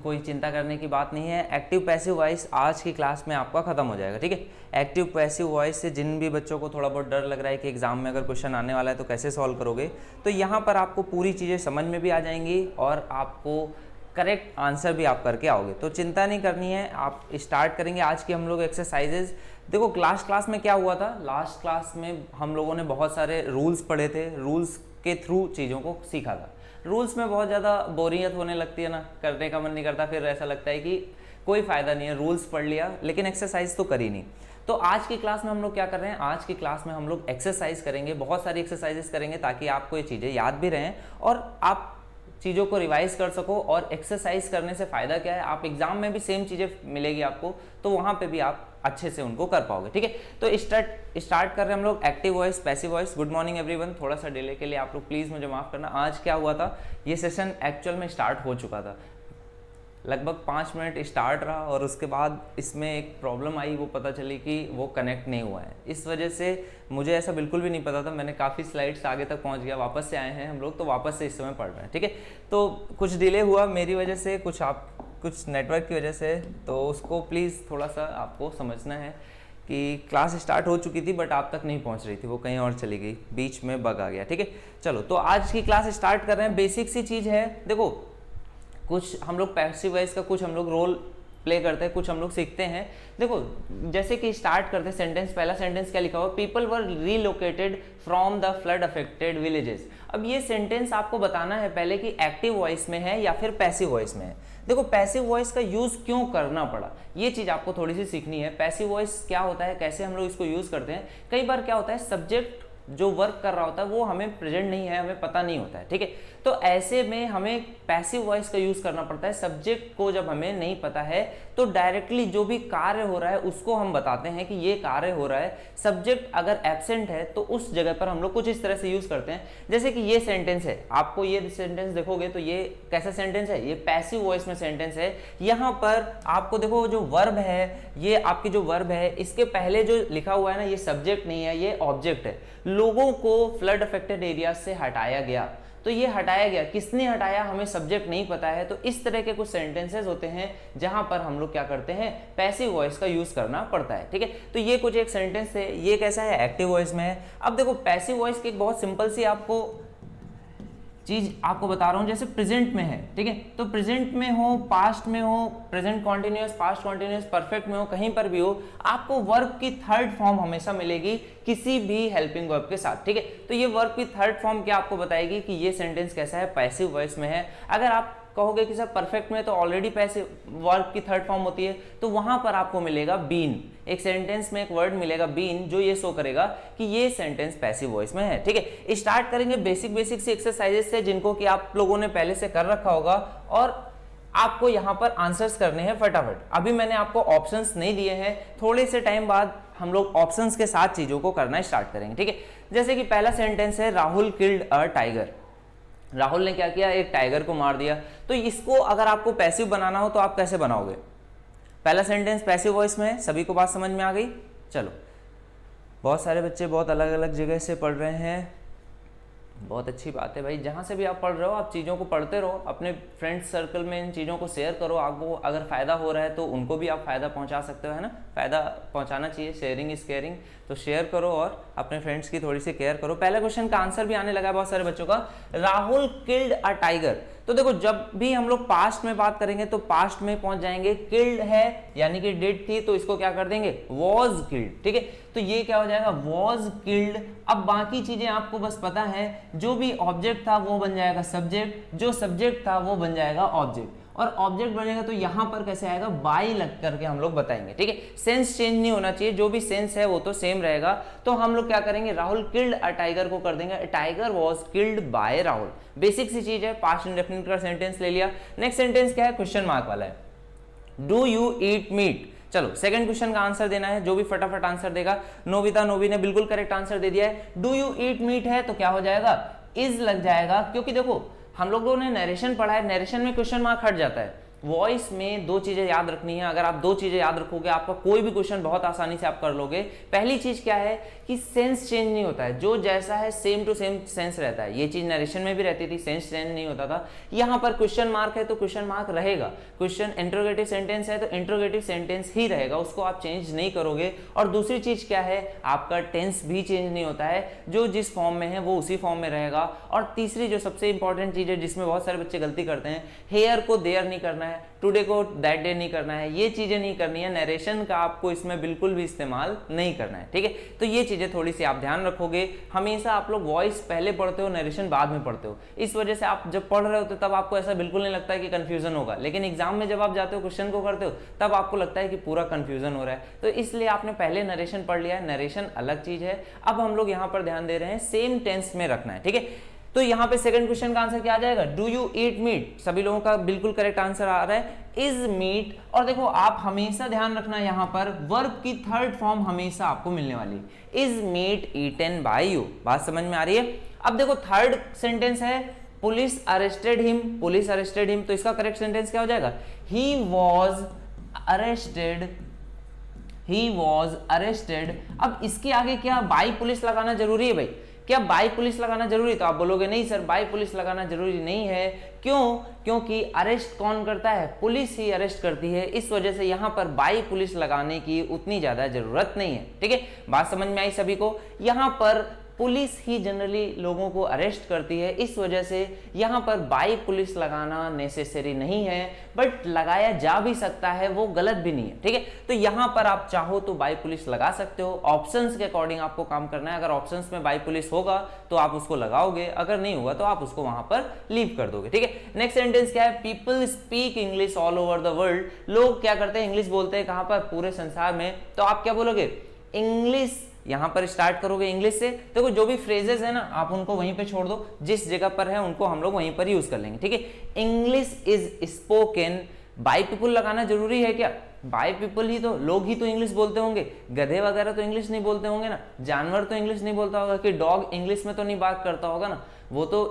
कोई चिंता करने की बात नहीं है। एक्टिव पैसिव वॉइस आज की क्लास में आपका खत्म हो जाएगा, ठीक है। एक्टिव पैसिव वॉइस से जिन भी बच्चों को थोड़ा बहुत डर लग रहा है कि एग्जाम में अगर क्वेश्चन आने वाला है तो कैसे सॉल्व करोगे, तो यहाँ पर आपको पूरी चीज़ें समझ में भी आ जाएंगी और आपको करेक्ट आंसर भी आप करके आओगे, तो चिंता नहीं करनी है। आप स्टार्ट करेंगे आज की हम लोग एक्सरसाइजेज। देखो लास्ट क्लास में क्या हुआ था, लास्ट क्लास में हम लोगों ने बहुत सारे रूल्स पढ़े थे, रूल्स के थ्रू चीज़ों को सीखा था। रूल्स में बहुत ज़्यादा बोरियत होने लगती है ना, करने का मन नहीं करता, फिर ऐसा लगता है कि कोई फ़ायदा नहीं है, रूल्स पढ़ लिया लेकिन एक्सरसाइज तो करी नहीं। तो आज की क्लास में हम लोग क्या कर रहे हैं, आज की क्लास में हम लोग एक्सरसाइज करेंगे, बहुत सारी एक्सरसाइजेस करेंगे ताकि आपको ये चीज़ें याद भी रहें और आप चीज़ों को रिवाइज कर सको। और एक्सरसाइज करने से फ़ायदा क्या है, आप एग्जाम में भी सेम चीज़ें मिलेगी आपको, तो वहाँ पे भी आप अच्छे से उनको कर पाओगे, ठीक है। तो स्टार्ट कर रहे हैं हम लोग active voice passive voice. Good morning everyone, थोड़ा सा डिले के लिए आप लोग प्लीज़ मुझे माफ़ करना। आज क्या हुआ था, ये सेशन एक्चुअल में स्टार्ट हो चुका था, लगभग 5 मिनट स्टार्ट रहा और उसके बाद इसमें एक प्रॉब्लम आई, वो पता चली कि वो कनेक्ट नहीं हुआ है। इस वजह से मुझे ऐसा बिल्कुल भी नहीं पता था, मैंने काफ़ी स्लाइड्स आगे तक पहुंच गया, वापस से आए हैं हम लोग, तो वापस से इस समय पढ़ रहे हैं, ठीक है। तो कुछ डिले हुआ मेरी वजह से, कुछ नेटवर्क की वजह से, तो उसको प्लीज़ थोड़ा सा आपको समझना है कि क्लास स्टार्ट हो चुकी थी बट आप तक नहीं पहुंच रही थी, वो कहीं और चली गई, बीच में बग आ गया, ठीक है। चलो तो आज की क्लास स्टार्ट कर रहे हैं। बेसिक सी चीज़ है, देखो कुछ हम लोग पैसिव वॉइस का कुछ हम लोग रोल प्ले करते हैं, कुछ हम लोग सीखते हैं। देखो जैसे कि स्टार्ट करते हैं सेंटेंस, पहला सेंटेंस क्या लिखा हुआ, people were relocated from the flood affected villages. अब ये सेंटेंस आपको बताना है पहले कि एक्टिव वॉइस में है या फिर पैसिव वॉइस में है। देखो पैसिव वॉइस का यूज क्यों करना पड़ा, ये चीज आपको थोड़ी सी सीखनी है। पैसिव वॉइस क्या होता है, कैसे हम लोग इसको यूज करते हैं। कई बार क्या होता है, सब्जेक्ट जो वर्क कर रहा होता है वो हमें प्रेजेंट नहीं है, हमें पता नहीं होता है, ठीक है। तो ऐसे में हमें पैसिव वॉइस का यूज करना पड़ता है। सब्जेक्ट को जब हमें नहीं पता है तो डायरेक्टली जो भी कार्य हो रहा है उसको हम बताते हैं कि ये कार्य हो रहा है। सब्जेक्ट अगर एब्सेंट है तो उस जगह पर हम लोग कुछ इस तरह से यूज करते हैं, जैसे कि ये सेंटेंस है, आपको ये सेंटेंस देखोगे तो ये कैसा सेंटेंस है, ये पैसिव वॉइस में सेंटेंस है। यहाँ पर आपको देखो जो वर्ब है, ये आपकी जो वर्ब है, इसके पहले जो लिखा हुआ है ना, ये सब्जेक्ट नहीं है, ये ऑब्जेक्ट है। लोगों को फ्लड अफेक्टेड एरिया से हटाया गया, तो ये हटाया गया, किसने हटाया, हमें सब्जेक्ट नहीं पता है। तो इस तरह के कुछ सेंटेंसेस होते हैं जहां पर हम लोग क्या करते हैं, पैसिव वॉइस का यूज करना पड़ता है, ठीक है। तो ये कुछ एक सेंटेंस है, ये कैसा है, एक्टिव वॉइस में है। अब देखो पैसिव वॉइस की एक बहुत सिंपल सी आपको चीज आपको बता रहा हूं, जैसे प्रेजेंट में है, ठीक है। तो प्रेजेंट में हो, पास्ट में हो, present continuous, past continuous, perfect में हो, कहीं पर भी हो, आपको वर्ब की थर्ड फॉर्म हमेशा मिलेगी किसी भी हेल्पिंग वर्ब के साथ, ठीक है। तो ये वर्ब की थर्ड फॉर्म क्या आपको बताएगी कि ये सेंटेंस कैसा है, पैसिव वॉइस में है। अगर आप कहोगे कि सर परफेक्ट में तो ऑलरेडी पैसिव वर्ब की थर्ड फॉर्म होती है, तो वहां पर आपको मिलेगा बीन, एक सेंटेंस में एक वर्ड मिलेगा बीन, जो ये शो करेगा कि ये सेंटेंस पैसिव वॉइस में है, ठीक है। स्टार्ट करेंगे बेसिक सी एक्सरसाइजेस से, जिनको कि आप लोगों ने पहले से कर रखा होगा और आपको यहाँ पर आंसर्स करने हैं फटाफट। अभी मैंने आपको ऑप्शंस नहीं दिए हैं, थोड़े से टाइम बाद हम लोग ऑप्शंस के साथ चीजों को करना स्टार्ट करेंगे, ठीक है। जैसे कि पहला सेंटेंस है, Rahul killed a tiger. Rahul ने क्या किया, एक टाइगर को मार दिया। तो इसको अगर आपको पैसिव बनाना हो तो आप कैसे बनाओगे, पहला सेंटेंस पैसिव वॉइस में है, सभी को बात समझ में आ गई। चलो, बहुत सारे बच्चे बहुत अलग अलग जगह से पढ़ रहे हैं, बहुत अच्छी बात है भाई। जहाँ से भी आप पढ़ रहे हो आप चीज़ों को पढ़ते रहो, अपने फ्रेंड्स सर्कल में इन चीज़ों को शेयर करो। आपको अगर फ़ायदा हो रहा है तो उनको भी आप फ़ायदा पहुँचा सकते हो, है ना, फ़ायदा पहुँचाना चाहिए, शेयरिंग इज केयरिंग। तो शेयर करो और अपने फ्रेंड्स की थोड़ी सी केयर करो। पहले क्वेश्चन का आंसर भी आने लगा है बहुत सारे बच्चों का, राहुल किल्ड अ टाइगर। तो देखो जब भी हम लोग पास्ट में बात करेंगे तो पास्ट में पहुंच जाएंगे, किल्ड है यानी कि डेड थी, तो इसको क्या कर देंगे, वॉज किल्ड, ठीक है। तो ये क्या हो जाएगा, वॉज किल्ड। अब बाकी चीजें आपको बस पता है, जो भी ऑब्जेक्ट था वो बन जाएगा सब्जेक्ट, जो सब्जेक्ट था वो बन जाएगा ऑब्जेक्ट, और ऑब्जेक्ट बनेगा तो यहां पर कैसे आएगा, बाय लग करके हम लोग बताएंगे, ठीक है। सेंस चेंज नहीं होना चाहिए, जो भी सेंस है वो तो सेम रहेगा। तो हम लोग क्या करेंगे, राहुल किल्ड अ टाइगर को कर देंगे tiger was killed by Rahul. Basic सी चीज है, पास्ट इंडेफिनिट का सेंटेंस ले लिया। नेक्स्ट सेंटेंस क्या है, क्वेश्चन मार्क वाला है, डू यू ईट मीट। चलो सेकंड क्वेश्चन का आंसर देना है, जो भी फटाफट आंसर देगा। नोबिता नोबी ने बिल्कुल करेक्ट आंसर दे दिया है, डू यू ईट मीट है तो क्या हो जाएगा, इज लग जाएगा, क्योंकि देखो हम लोगों ने नरेशन पढ़ा है, नरेशन में क्वेश्चन मार्क हट जाता है, वॉइस में दो चीजें याद रखनी है। अगर आप दो चीजें याद रखोगे आपका कोई भी क्वेश्चन बहुत आसानी से आप कर लोगे। पहली चीज क्या है कि सेंस चेंज नहीं होता है, जो जैसा है सेम टू सेम सेंस रहता है। ये चीज नरेशन में भी रहती थी, सेंस चेंज नहीं होता था। यहाँ पर क्वेश्चन मार्क है तो क्वेश्चन मार्क रहेगा, क्वेश्चन इंट्रोगेटिव सेंटेंस है तो इंट्रोगेटिव सेंटेंस ही रहेगा, उसको आप चेंज नहीं करोगे। और दूसरी चीज क्या है, आपका टेंस भी चेंज नहीं होता है, जो जिस फॉर्म में है वो उसी फॉर्म में रहेगा। और तीसरी जो सबसे इंपॉर्टेंट चीज है जिसमें बहुत सारे बच्चे गलती करते हैं, हेयर को देयर नहीं करना है, टुडे को दैट डे नहीं करना है, ये चीजें नहीं करनी है। नरेशन का आपको इसमें बिल्कुल भी इस्तेमाल नहीं करना है, ठीक है। तो ये चीजें थोड़ी सी आप ध्यान रखोगे। हमेशा आप लोग वॉइस पहले पढ़ते हो, नरेशन बाद में पढ़ते हो, इस वजह से आप जब पढ़ रहे होते हो तब आपको ऐसा बिल्कुल नहीं लगता है कि कंफ्यूजन होगा, लेकिन एग्जाम में जब आप जाते हो क्वेश्चन को करते हो तब आपको लगता है कि पूरा कंफ्यूजन हो रहा है। तो इसलिए आपने पहले नरेशन पढ़ लिया है, नरेशन अलग चीज है। अब हम लोग यहाँ पर ध्यान दे रहे हैं सेम टेंस में रखना है, ठीक है। तो यहाँ पे सेकंड क्वेश्चन का आंसर क्या आ जाएगा, डू यू ईट मीट। सभी लोगों का बिल्कुल करेक्ट आंसर आ रहा है, इज मीट। और देखो आप हमेशा ध्यान रखना, यहाँ पर वर्ब की थर्ड फॉर्म हमेशा आपको मिलने वाली है, is meat eaten by you. बात समझ में आ रही है। अब देखो थर्ड सेंटेंस है police arrested him, police arrested him, तो इसका करेक्ट सेंटेंस क्या हो जाएगा, he was arrested, he was arrested. अब इसके आगे क्या बाई पुलिस लगाना जरूरी है भाई, क्या बाई पुलिस लगाना जरूरी है? तो आप बोलोगे नहीं सर बाई पुलिस लगाना जरूरी नहीं है। क्यों? क्योंकि अरेस्ट कौन करता है, पुलिस ही अरेस्ट करती है, इस वजह से यहाँ पर बाई पुलिस लगाने की उतनी ज्यादा जरूरत नहीं है, ठीक है। बात समझ में आई सभी को। यहाँ पर पुलिस ही जनरली लोगों को अरेस्ट करती है, इस वजह से यहाँ पर बाई पुलिस लगाना नेसेसरी नहीं है, बट लगाया जा भी सकता है, वो गलत भी नहीं है, ठीक है। तो यहाँ पर आप चाहो तो बाई पुलिस लगा सकते हो, ऑप्शंस के अकॉर्डिंग आपको काम करना है। अगर ऑप्शंस में बाई पुलिस होगा तो आप उसको लगाओगे, अगर नहीं होगा तो आप उसको वहां पर लीव कर दोगे, ठीक है। नेक्स्ट सेंटेंस क्या है, people speak English all over the world. लोग क्या करते हैं, इंग्लिश बोलते हैं, कहां पर, पूरे संसार में। तो आप क्या बोलोगे, इंग्लिश, यहां पर स्टार्ट करोगे इंग्लिश से। देखो जो भी फ्रेजेस है ना आप उनको वहीं पे छोड़ दो, जिस जगह पर है उनको हम लोग वहीं पर यूज कर लेंगे, ठीक है। English is spoken by people लगाना जरूरी है क्या, बाय पीपल ही तो, लोग ही तो इंग्लिश बोलते होंगे, गधे वगैरह तो इंग्लिश नहीं बोलते होंगे ना, जानवर तो इंग्लिश नहीं बोलता होगा, कि डॉग इंग्लिश में तो नहीं बात करता होगा ना, वो तो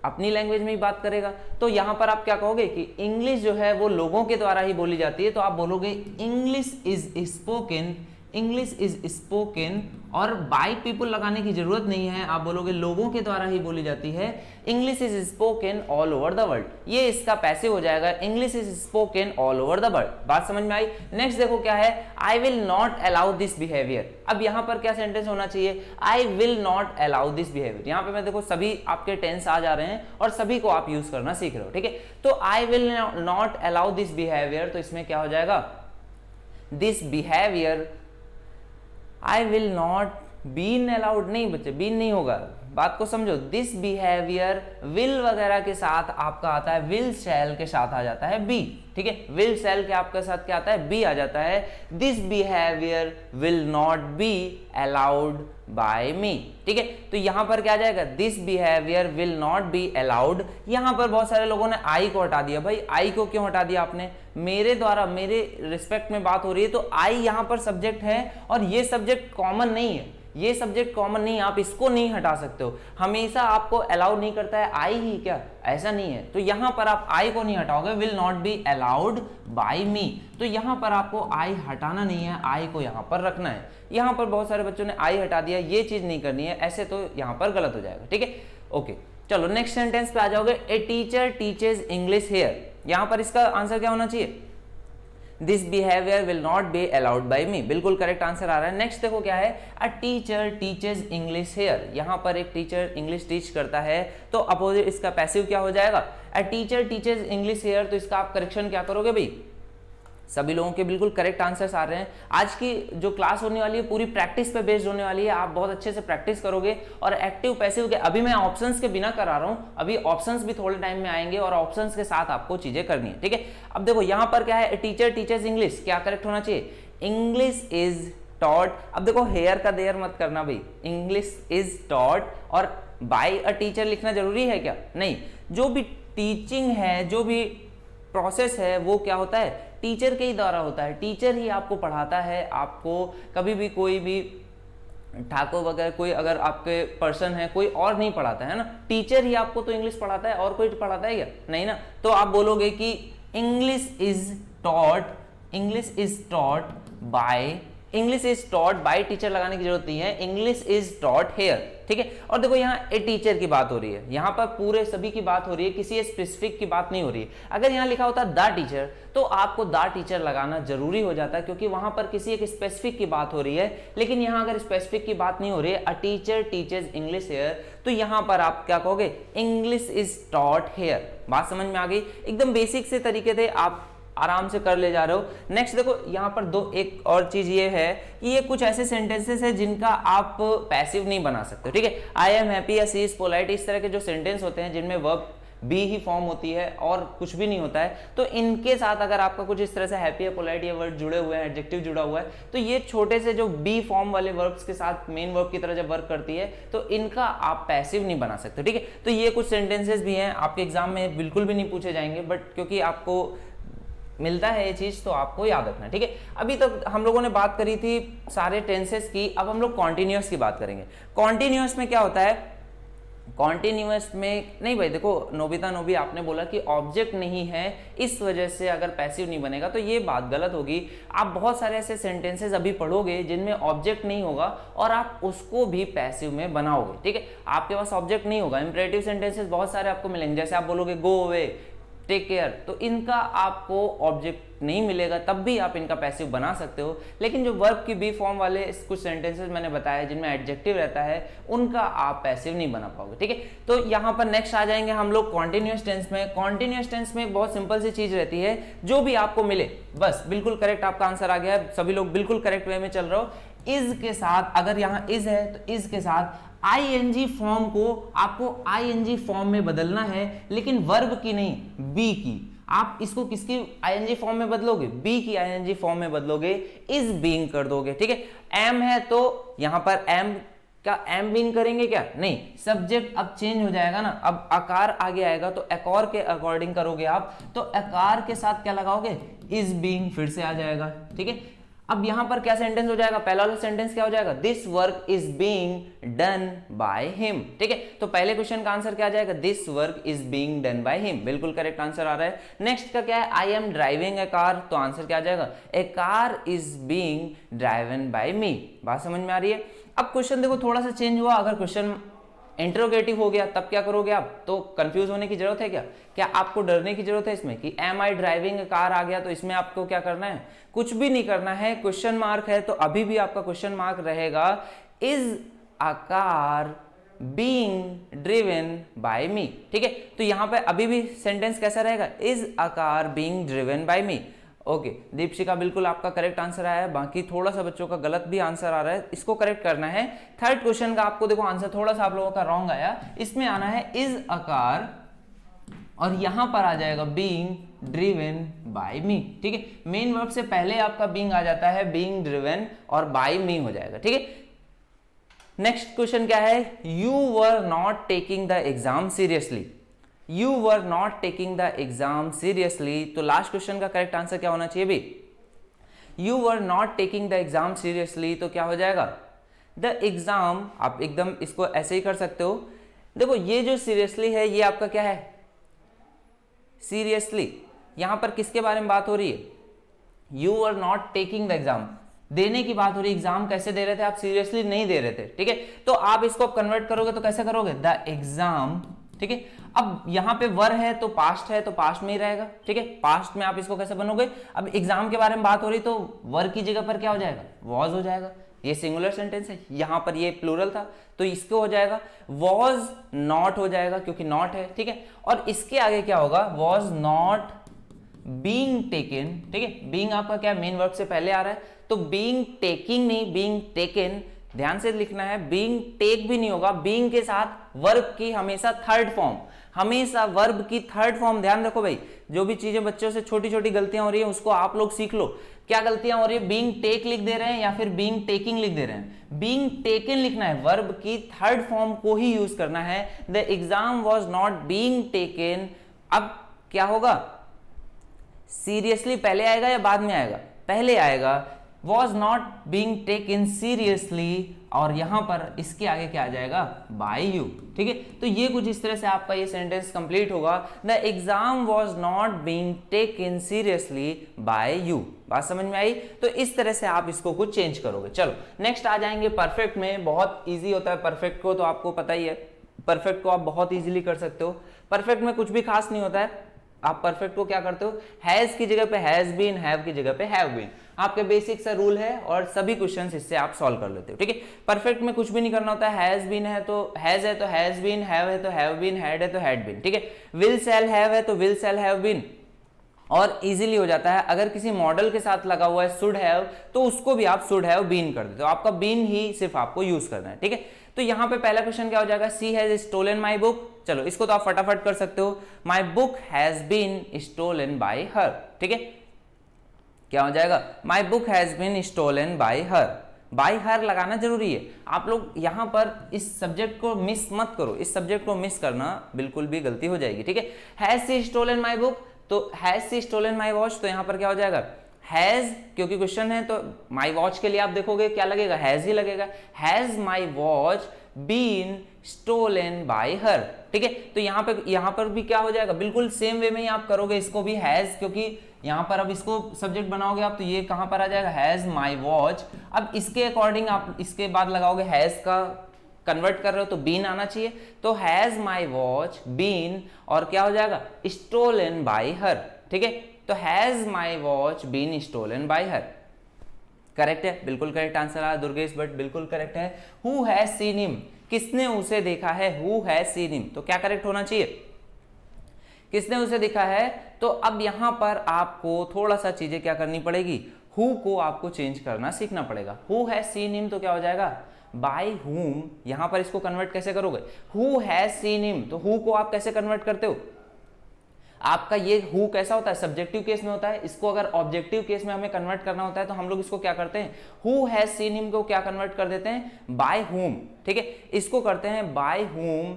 अपनी लैंग्वेज में ही बात करेगा। तो यहां पर आप क्या कहोगे कि इंग्लिश जो है वो लोगों के द्वारा ही बोली जाती है, तो आप बोलोगे English is spoken, English is spoken, और बाय पीपल लगाने की जरूरत नहीं है, आप बोलोगे लोगों के द्वारा ही बोली जाती है। English is spoken all over the world, ये इसका पैसिव हो जाएगा, English is spoken all over the world. बात समझ में आई। नेक्स्ट देखो क्या है, आई will not allow this behaviour. अब यहां पर क्या सेंटेंस होना चाहिए, आई will not allow this behaviour. यहां पे मैं देखो सभी आपके टेंस आ जा रहे हैं और सभी को आप यूज करना सीख रहे हो, ठीक है। तो I will not allow this behaviour, तो इसमें क्या हो जाएगा, this behaviour, I will not been allowed, नहीं बच्चे बीन नहीं होगा, बात को समझो। दिस बिहेवियर विल वगैरह के साथ आपका आता है, विल शैल के साथ आ जाता है बी, ठीक है। विल शैल के आपके साथ क्या आता है, बी आ जाता है। This behaviour will not be allowed by me, ठीक है। तो यहां पर क्या आ जाएगा, this behaviour will not be allowed. यहां पर बहुत सारे लोगों ने आई को हटा दिया, भाई आई को क्यों हटा दिया आपने, मेरे द्वारा मेरे रिस्पेक्ट में बात हो रही है, तो आई यहां पर सब्जेक्ट है और ये सब्जेक्ट कॉमन नहीं है, ये सब्जेक्ट कॉमन नहीं है, आप इसको नहीं हटा सकते हो। हमेशा आपको अलाउ नहीं करता है आई ही क्या, ऐसा नहीं है। तो यहां पर आप आई को नहीं हटाओगे, will not be allowed by me, तो यहां पर आपको आई हटाना नहीं है, आई को यहां पर रखना है। यहां पर बहुत सारे बच्चों ने आई हटा दिया, ये चीज नहीं करनी है, ऐसे तो यहां पर गलत हो जाएगा, ठीक है। ओके चलो नेक्स्ट सेंटेंस पे आ जाओगे, a teacher teaches English here. यहां पर इसका आंसर क्या होना चाहिए, this behaviour will not be allowed by me, बिल्कुल करेक्ट आंसर आ रहा है। नेक्स्ट देखो क्या है, a teacher teaches English here. यहां पर एक टीचर इंग्लिश टीच करता है, तो अपोजिट इसका पैसिव क्या हो जाएगा, a teacher teaches English here. तो इसका आप करेक्शन क्या करोगे भाई, सभी लोगों के बिल्कुल करेक्ट आंसर्स आ रहे हैं। आज की जो क्लास होने वाली है पूरी प्रैक्टिस पे बेस्ड होने वाली है, आप बहुत अच्छे से प्रैक्टिस करोगे। और एक्टिव पैसिव के अभी मैं ऑप्शंस के बिना करा रहा हूं, अभी ऑप्शंस भी थोड़े टाइम में आएंगे और ऑप्शंस के साथ आपको चीजें करनी है, ठीक है। अब देखो यहां पर क्या है, टीचर टीचर्स इंग्लिश, क्या करेक्ट होना चाहिए, इंग्लिश इज टॉट। अब देखो हेयर का देयर मत करना भाई, इंग्लिश इज टॉट और बाय अ टीचर लिखना जरूरी है क्या, नहीं। जो भी टीचिंग है, जो भी प्रोसेस है, वो क्या होता है, टीचर के ही द्वारा होता है, टीचर ही आपको पढ़ाता है। आपको कभी भी कोई भी ठाकुर वगैरह कोई अगर आपके पर्सन है, कोई और नहीं पढ़ाता है ना, टीचर ही आपको तो इंग्लिश पढ़ाता है, और कोई पढ़ाता है क्या, नहीं ना। तो आप बोलोगे कि English is taught by teacher लगाने की जरूरत नहीं है, इंग्लिश इज टॉट हेयर, ठीक है। और देखो यहाँ ए टीचर की बात हो रही है, यहाँ पर पूरे सभी की बात हो रही है, किसी स्पेसिफिक की बात नहीं हो रही है। अगर यहाँ लिखा होता द टीचर तो आपको द टीचर लगाना जरूरी हो जाता है, क्योंकि वहां पर किसी एक स्पेसिफिक की बात हो रही है। लेकिन यहाँ अगर स्पेसिफिक की बात नहीं हो रही है, a teacher teachers English here, तो यहाँ पर आप क्या कहोगे, इंग्लिश इज टॉट हेयर। बात समझ में आ गई, एकदम बेसिक से तरीके थे, आप आराम से कर ले जा रहे हो। नेक्स्ट देखो यहाँ पर एक और चीज ये है कि ये कुछ ऐसे सेंटेंसेस है जिनका आप पैसिव नहीं बना सकते, ठीक है। आई एम हैप्पी या सी इज पोलाइट, इस तरह के जो सेंटेंस होते हैं जिनमें वर्ब बी ही फॉर्म होती है और कुछ भी नहीं होता है, तो इनके साथ अगर आपका कुछ इस तरह से हैप्पी या पोलाइट ये वर्ड जुड़े हुए हैं, एडजेक्टिव जुड़ा हुआ है, तो ये छोटे से जो बी फॉर्म वाले वर्ब्स के साथ मेन वर्ब की तरह जब वर्क करती है तो इनका आप पैसिव नहीं बना सकते, ठीक है। तो ये कुछ सेंटेंसेस भी हैं, आपके एग्जाम में बिल्कुल भी नहीं पूछे जाएंगे, बट क्योंकि आपको मिलता है ये चीज तो आपको याद रखना, ठीक है। अभी तक हम लोगों ने बात करी थी सारे टेंसेस की, अब हम लोग कॉन्टिन्यूअस की बात करेंगे। कॉन्टिन्यूअस में क्या होता है, कॉन्टिन्यूअस में नहीं भाई देखो नोबिता नोबी आपने बोला कि ऑब्जेक्ट नहीं है, इस वजह से अगर पैसिव नहीं बनेगा, तो ये बात गलत होगी। आप बहुत सारे ऐसे सेंटेंसेस अभी पढ़ोगे जिनमें ऑब्जेक्ट नहीं होगा और आप उसको भी पैसिव में बनाओगे, ठीक है। आपके पास ऑब्जेक्ट नहीं होगा, इंपरेटिव सेंटेंसेस बहुत सारे आपको मिलेंगे, जैसे आप बोलोगे गो अवे, टेक केयर, तो इनका आपको ऑब्जेक्ट नहीं मिलेगा, तब भी आप इनका पैसिव बना सकते हो। लेकिन जो वर्ब की बी फॉर्म वाले कुछ सेंटेंसेस मैंने बताया जिनमें एडजेक्टिव रहता है, उनका आप पैसिव नहीं बना पाओगे, ठीक है। तो यहाँ पर नेक्स्ट आ जाएंगे हम लोग कॉन्टिन्यूअस टेंस में। कॉन्टिन्यूअस टेंस में बहुत सिंपल सी चीज रहती है, जो भी आपको मिले बस बिल्कुल करेक्ट आपका आंसर आ गया है, सभी लोग बिल्कुल करेक्ट वे में चल रहे हो। इज के साथ, अगर यहाँ इज है तो इज के साथ आईएनजी फॉर्म को आपको आईएनजी फॉर्म में बदलना है, लेकिन वर्ब की नहीं, बी की। आप इसको किसकी आईएनजी फॉर्म में बदलोगे, बी की आईएनजी फॉर्म में बदलोगे, इज बीइंग कर दोगे, ठीक है। एम है तो यहां पर एम का एम बीइंग करेंगे क्या, नहीं, सब्जेक्ट अब चेंज हो जाएगा ना, अब आकार आगे आएगा तो अकॉर के अकॉर्डिंग करोगे आप, तो अकार के साथ क्या लगाओगे, इज बीइंग फिर से आ जाएगा, ठीक है। अब यहां पर क्या सेंटेंस हो जाएगा, पहला वाला सेंटेंस क्या हो जाएगा, this work is being done by him, ठीक है। तो पहले क्वेश्चन का आंसर क्या आ जाएगा, this work is being done by him, बिल्कुल करेक्ट आंसर आ रहा है। नेक्स्ट का क्या है, I am driving a car, तो आंसर क्या आ जाएगा, a car is being driven by me. बात समझ में आ रही है। अब क्वेश्चन देखो थोड़ा सा चेंज हुआ, अगर क्वेश्चन इंटरोगेटिव हो गया तब क्या करोगे आप, तो कंफ्यूज होने की जरूरत है क्या आपको डरने की जरूरत है इसमें कि एम आई ड्राइविंग कार आ गया तो इसमें आपको क्या करना है, कुछ भी नहीं करना है। क्वेश्चन मार्क है तो अभी भी आपका क्वेश्चन मार्क रहेगा, is a car being driven by me, ठीक है। तो यहां पे अभी भी सेंटेंस कैसा रहेगा, is a car being driven by me. Okay Deepshikha बिल्कुल आपका करेक्ट आंसर आया है, बाकी थोड़ा सा बच्चों का गलत भी आंसर आ रहा है, इसको करेक्ट करना है। थर्ड क्वेश्चन का आपको देखो आंसर थोड़ा सा आप लोगों का रॉन्ग आया, इसमें आना है इज अ कार और यहां पर आ जाएगा बीइंग ड्रिवन बाय मी, ठीक है। मेन वर्ब से पहले आपका बीइंग आ जाता है, बीइंग ड्रिवन और बाय मी हो जाएगा, ठीक है। नेक्स्ट क्वेश्चन क्या है, you were not taking the exam seriously, you were not taking the exam seriously, तो लास्ट क्वेश्चन का करेक्ट आंसर क्या होना चाहिए भी, you were not taking the exam seriously, तो क्या हो जाएगा, द एग्जाम। आप एकदम इसको ऐसे ही कर सकते हो, देखो ये जो सीरियसली है ये आपका क्या है, सीरियसली, यहां पर किसके बारे में बात हो रही है, you were not taking the exam, देने की बात हो रही है, एग्जाम कैसे दे रहे थे आप, सीरियसली नहीं दे रहे थे, ठीक है। तो आप इसको कन्वर्ट करोगे तो कैसे करोगे, द एग्जाम, ठीक है। अब यहां पे वर है तो पास्ट है तो पास्ट में ही रहेगा, ठीक है। पास्ट में आप इसको कैसे बनोगे, अब एग्जाम के बारे में बात हो रही तो वर की जगह पर क्या हो जाएगा, वॉज हो जाएगा। ये सिंगुलर सेंटेंस है, यहां पर ये प्लूरल था तो इसको हो जाएगा वॉज नॉट हो जाएगा क्योंकि नॉट है, ठीक है। और इसके आगे क्या होगा, वॉज नॉट बीइंग टेकन, ठीक है। बीइंग आपका क्या मेन वर्ब से पहले आ रहा है, तो बीइंग टेकिंग नहीं, बीइंग टेकन, ध्यान से लिखना है, बीइंग टेक भी नहीं होगा, बीइंग के साथ वर्ब की हमेशा थर्ड फॉर्म, हमेशा वर्ब की थर्ड फॉर्म, ध्यान रखो भाई। जो भी चीजें बच्चों से छोटी छोटी गलतियां हो रही है उसको आप लोग सीख लो, क्या गलतियां हो रही है, बीइंग टेक लिख दे रहे हैं या फिर बीइंग टेकिंग लिख दे रहे हैं, बीइंग टेकन लिखना है, वर्ब की थर्ड फॉर्म को ही यूज करना है। The exam was not being taken, अब क्या होगा, सीरियसली पहले आएगा या बाद में आएगा, पहले आएगा, was not being taken seriously, और यहां पर इसके आगे क्या आ जाएगा, बाय यू। ठीक है, तो ये कुछ इस तरह से आपका ये सेंटेंस कंप्लीट होगा, the exam was not being taken seriously by you. बात समझ में आई? तो इस तरह से आप इसको कुछ चेंज करोगे। चलो नेक्स्ट आ जाएंगे परफेक्ट में। बहुत ईजी होता है परफेक्ट को, तो आपको पता ही है, परफेक्ट को आप बहुत इजीली कर सकते हो। परफेक्ट में कुछ भी खास नहीं होता है। आप परफेक्ट को क्या करते हो, हैज की जगह पे हैज बीन, हैव की जगह पे हैव बीन, आपके बेसिक सा रूल है और सभी क्वेश्चंस इससे आप सॉल्व कर लेते हो। ठीक है, परफेक्ट में कुछ भी नहीं करना होता है। हैज बीन है तो हैज बीन, हैव है तो हैव बीन, हैड है तो हैड बीन। ठीक है, विल सेल हैव है तो विल सेल हैव बीन, और इजीली हो जाता है। अगर किसी मॉडल के साथ लगा हुआ है शुड हैव, तो उसको भी आप शुड हैव बीन कर देते हो। आपका बीन ही सिर्फ आपको यूज करना है। ठीक है, तो यहां पे पहला क्वेश्चन क्या हो जाएगा, she has stolen my book. चलो इसको तो आप फटाफट कर सकते हो, my book has been stolen by her. ठीक है, क्या हो जाएगा, my book has been stolen by her. By her लगाना जरूरी है। आप लोग यहां पर इस सब्जेक्ट को मिस मत करो, इस सब्जेक्ट को मिस करना बिल्कुल भी गलती हो जाएगी। ठीक है, has she stolen my book, तो has she stolen my watch, तो यहां पर क्या हो जाएगा, हैज, क्योंकि क्वेश्चन है तो माई वॉच के लिए आप देखोगे क्या लगेगा, हैज ही लगेगा। Has my watch been stolen by her. ठीक है, तो यहां पर भी क्या हो जाएगा, बिल्कुल सेम वे में ही आप करोगे इसको भी, हैज, क्योंकि यहां पर अब इसको सब्जेक्ट बनाओगे आप, तो ये कहां पर आ जाएगा, हैज माई वॉच। अब इसके अकॉर्डिंग आप इसके बाद लगाओगे, हैज का कन्वर्ट कर रहे हो तो बीन आना चाहिए, तो हैज माई वॉच बीन, और क्या हो जाएगा, स्टोलन बाय हर। ठीक है, तो has my watch been stolen by her. Correct है, बिल्कुल करेक्ट आंसर आ दुर्गेश भट्ट, बिल्कुल करेक्ट है। हु हैज सीन हिम, किसने उसे देखा है, हु हैज सीन हिम, तो क्या करेक्ट होना चाहिए, किसने उसे देखा है। तो अब यहां पर आपको थोड़ा सा चीजें क्या करनी पड़ेगी, हु को आपको चेंज करना सीखना पड़ेगा। हु हैज सीन हिम तो क्या हो जाएगा, बाय हुम। यहां पर इसको कन्वर्ट कैसे करोगे, हु हैज सीन हिम, तो हु को आप कैसे कन्वर्ट करते हो, आपका ये हु कैसा होता है, सब्जेक्टिव केस में होता है। इसको अगर ऑब्जेक्टिव केस में हमें कन्वर्ट करना होता है तो हम लोग इसको क्या करते हैं, हु हैज सीन हिम को क्या कन्वर्ट कर देते हैं, बाय हुम। ठीक है, इसको करते हैं बाय हुम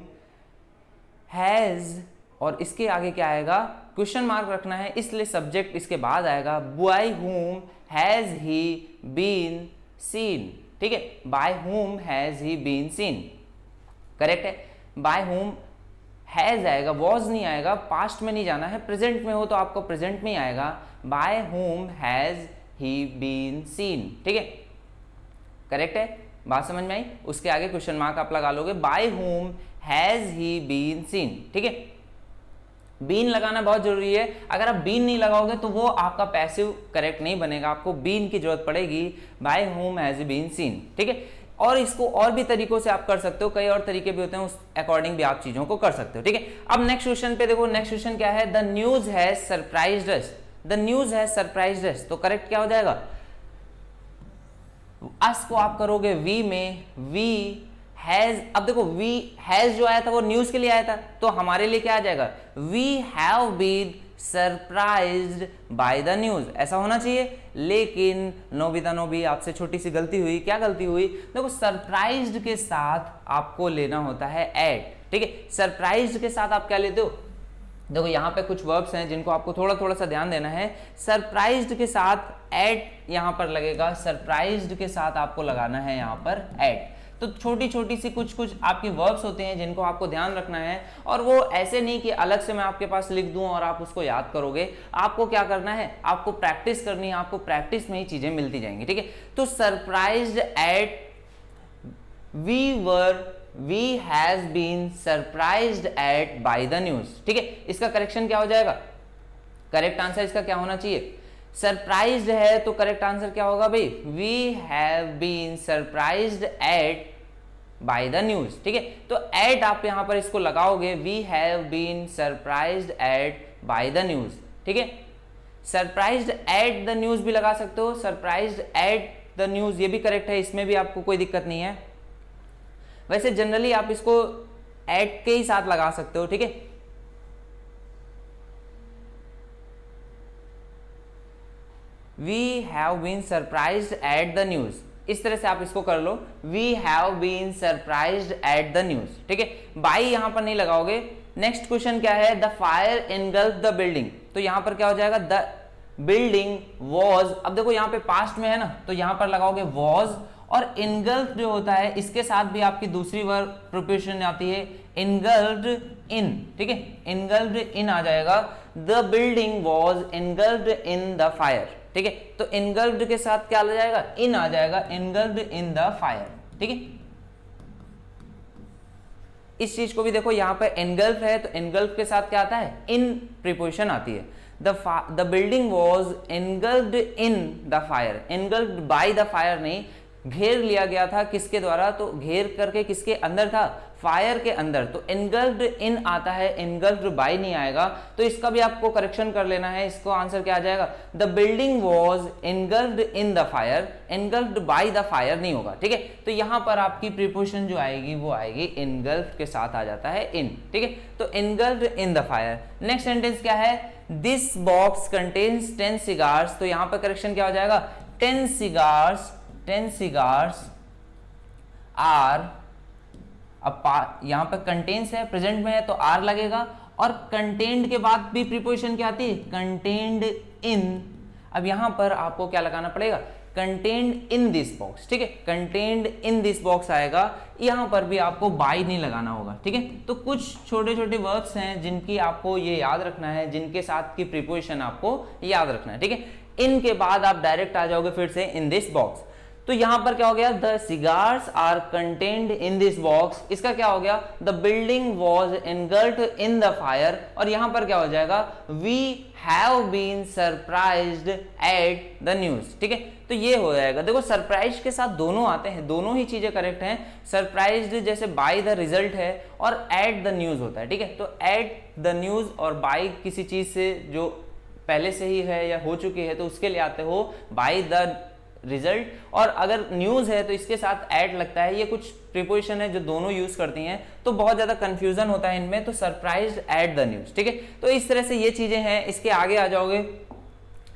हैज, और इसके आगे क्या आएगा, क्वेश्चन मार्क रखना है, इसलिए सब्जेक्ट इसके बाद आएगा, bye whom has he been scene. ठीक है, by whom has he been seen, correct है। बाय हुम हैज आएगा, वॉज नहीं आएगा, पास्ट में नहीं जाना है, प्रेजेंट में हो तो आपको प्रेजेंट में ही आएगा, bye whom has he been scene. ठीक है, करेक्ट है, बात समझ में आई। उसके आगे क्वेश्चन मार्क आप लगा लोगे, bye whom has he been scene. ठीक है, बीन लगाना बहुत जरूरी है। अगर आप बीन नहीं लगाओगे तो वो आपका पैसिव करेक्ट नहीं बनेगा, आपको बीन की जरूरत पड़ेगी, bye whom has he been scene. ठीक है, और इसको और भी तरीकों से आप कर सकते हो, कई और तरीके भी होते हैं, उस अकॉर्डिंग भी आप चीजों को कर सकते हो। ठीक है, अब नेक्स्ट क्वेश्चन पे देखो, नेक्स्ट क्वेश्चन क्या है, the news has surprised us. The news has surprised us, तो करेक्ट क्या हो जाएगा, अस को आप करोगे वी में, वी हैज। अब देखो वी हैज जो आया था वो न्यूज के लिए आया था, तो हमारे लिए क्या आ जाएगा, we have been surprised by the news, ऐसा होना चाहिए। लेकिन नोबिता नोबी, आपसे छोटी सी गलती हुई। क्या गलती हुई, देखो सरप्राइज्ड के साथ आपको लेना होता है एट। ठीक है, सरप्राइज्ड के साथ आप क्या लेते हो, देखो यहाँ पे कुछ वर्ब्स हैं जिनको आपको थोड़ा थोड़ा सा ध्यान देना है। सरप्राइज्ड के साथ एट यहाँ पर लगेगा, सरप्राइज्ड के साथ आपको लगाना है यहाँ पर एट। तो छोटी छोटी सी कुछ कुछ आपकी वर्ब्स होते हैं जिनको आपको ध्यान रखना है, और वो ऐसे नहीं कि अलग से मैं आपके पास लिख दूं और आप उसको याद करोगे। आपको क्या करना है, आपको प्रैक्टिस करनी है, आपको प्रैक्टिस में ही चीजें मिलती जाएंगी। ठीक है, तो surprised at, we has been surprised at by the news. ठीक है, इसका करेक्शन क्या हो जाएगा, करेक्ट आंसर इसका क्या होना चाहिए, सरप्राइज्ड है तो करेक्ट आंसर क्या होगा भाई, we have been surprised at by the news. ठीक है, तो एट आप यहां पर इसको लगाओगे, we have been surprised at by the news. ठीक है, सरप्राइज्ड एट द न्यूज भी लगा सकते हो, सरप्राइज्ड एट द न्यूज ये भी करेक्ट है, इसमें भी आपको कोई दिक्कत नहीं है। वैसे जनरली आप इसको एट के ही साथ लगा सकते हो। ठीक है, we have been surprised at the news, इस तरह से आप इसको कर लो, we have been surprised at the news. ठीक है, बाई यहां पर नहीं लगाओगे। नेक्स्ट क्वेश्चन क्या है, the fire engulf the building, तो यहां पर क्या हो जाएगा, द बिल्डिंग वॉज, अब देखो यहाँ पे पास्ट में है ना, तो यहाँ पर लगाओगे वॉज, और इनगल्फ जो होता है इसके साथ भी आपकी दूसरी वर्ब प्रिपोजिशन आती है इनगल्फ्ड इन, ठीक है, इनगल्फ्ड इन आ जाएगा, the building was इनगल्फ्ड in the fire, ठीक है, तो इनगल्फ्ड के साथ क्या आ जाएगा, इन आ जाएगा, इनगल्फ्ड इन द फायर, ठीक है। इस चीज को भी देखो, यहाँ पर एनगल्फ है तो एनगल्फ के साथ क्या आता है, इन प्रीपोजिशन आती है। The building was engulfed in the fire, engulfed by the fire नहीं, घेर लिया गया था किसके द्वारा, तो घेर करके किसके अंदर था, फायर के अंदर, तो एनगल्फ्ड इन आता है, एनगल्फ्ड बाय नहीं आएगा, तो इसका भी आपको करेक्शन कर लेना है। इसको आंसर क्या आ जाएगा, the building was engulfed in the fire, engulfed by the fire नहीं होगा, ठीक है। तो यहां पर आपकी प्रीपोजिशन जो आएगी वो आएगी एनगल्फ्ड के साथ आ जाता है इन, ठीक है, तो engulfed in the fire. Next sentence क्या है, दिस बॉक्स कंटेन्स 10 सिगार्स, तो यहां पर करेक्शन क्या हो जाएगा, 10 सिगार्स आर, अब यहां पर कंटेन्स है, प्रेजेंट में है तो आर लगेगा, और कंटेन्ड के बाद भी प्रीपोजिशन क्या आती है, कंटेन्ड इन, अब यहां पर आपको क्या लगाना पड़ेगा, कंटेन्ड इन दिस बॉक्स, ठीक है, कंटेन्ड इन दिस बॉक्स आएगा, यहां पर भी आपको बाय नहीं लगाना होगा, ठीक है। तो कुछ छोटे छोटे वर्ब्स हैं जिनकी आपको ये याद रखना है, जिनके साथ की प्रीपोजिशन आपको याद रखना है, ठीक है। इनके बाद आप डायरेक्ट आ जाओगे फिर से इन दिस बॉक्स, तो यहां पर क्या हो गया, the cigars are contained in this box, इसका क्या हो गया, the building was engulfed in the fire, और यहां पर क्या हो जाएगा, we have been surprised at the news, ठीक है। तो ये हो जाएगा, देखो सरप्राइज के साथ दोनों आते हैं, दोनों ही चीजें करेक्ट हैं, सरप्राइज्ड जैसे बाय द रिजल्ट है, और एट द न्यूज होता है, ठीक है। तो एट द न्यूज और बाय किसी चीज से जो पहले से ही है या हो चुकी है तो उसके लिए आते हो बाय द रिजल्ट, और अगर न्यूज है तो इसके साथ एट लगता है। ये कुछ प्रीपोजिशन है जो दोनों यूज करती हैं, तो बहुत ज्यादा कंफ्यूजन होता है इनमें, तो सरप्राइज्ड एट द न्यूज, ठीक है। तो इस तरह से ये चीजें हैं। इसके आगे आ जाओगे,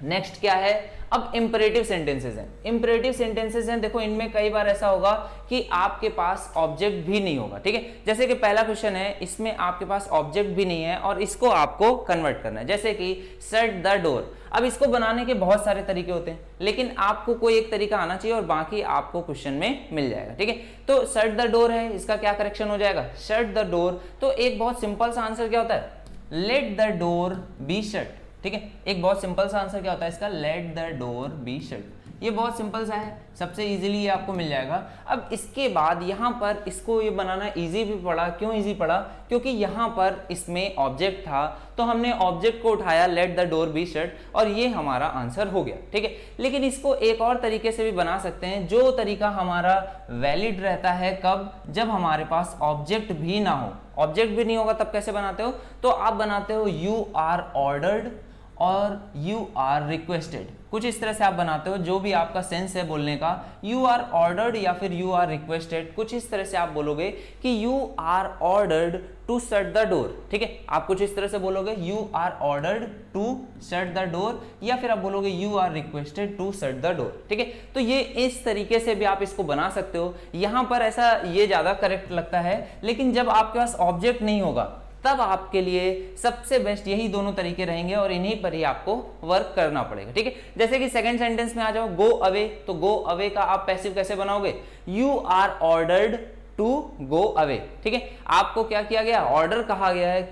नेक्स्ट क्या है, अब इंपरेटिव सेंटेंसेस हैं। इंपरेटिव सेंटेंसेस हैं, देखो इनमें कई बार ऐसा होगा कि आपके पास ऑब्जेक्ट भी नहीं होगा, ठीक है। जैसे कि पहला क्वेश्चन है, इसमें आपके पास ऑब्जेक्ट भी नहीं है और इसको आपको कन्वर्ट करना है, जैसे कि शट द डोर। अब इसको बनाने के बहुत सारे तरीके होते हैं, लेकिन आपको कोई एक तरीका आना चाहिए और बाकी आपको क्वेश्चन में मिल जाएगा, ठीक है। तो शट द डोर है, इसका क्या करेक्शन हो जाएगा, शट द डोर। तो एक बहुत सिंपल सा आंसर क्या होता है, late the door be shut, ठीक है। एक बहुत सिंपल सा आंसर क्या होता है इसका, late the door be shut. ये बहुत सिंपल सा है, सबसे इजीली ये आपको मिल जाएगा। अब इसके बाद यहाँ पर इसको ये बनाना इजी भी पड़ा, क्यों इजी पड़ा, क्योंकि यहाँ पर इसमें ऑब्जेक्ट था, तो हमने ऑब्जेक्ट को उठाया, late the door be shut, और ये हमारा आंसर हो गया, ठीक है। लेकिन इसको एक और तरीके से भी बना सकते हैं, जो तरीका हमारा वैलिड रहता है, कब, जब हमारे पास ऑब्जेक्ट भी ना हो। ऑब्जेक्ट भी नहीं होगा तब कैसे बनाते हो, तो आप बनाते हो यू आर ऑर्डर्ड और यू आर रिक्वेस्टेड, कुछ इस तरह से आप बनाते हो, जो भी आपका सेंस है बोलने का, यू आर ऑर्डर्ड या फिर यू आर रिक्वेस्टेड, कुछ इस तरह से आप बोलोगे कि you are ordered to shut the door, ठीक है। आप कुछ इस तरह से बोलोगे you are ordered to shut the door, या फिर आप बोलोगे you are requested to shut the door, ठीक है। तो ये इस तरीके से भी आप इसको बना सकते हो। यहां पर ऐसा ये ज्यादा करेक्ट लगता है, लेकिन जब आपके पास ऑब्जेक्ट नहीं होगा तब आपके लिए सबसे बेस्ट यही दोनों तरीके रहेंगे और इन्हीं पर ही आपको वर्क करना पड़ेगा, ठीक है। जैसे कि सेकंड सेंटेंस में आ जाओ, गो अवे, तो गो अवे का आप पैसिव कैसे बनाओगे, you are ordered to go away, ठीक है। आपको क्या किया गया, ऑर्डर कहा गया है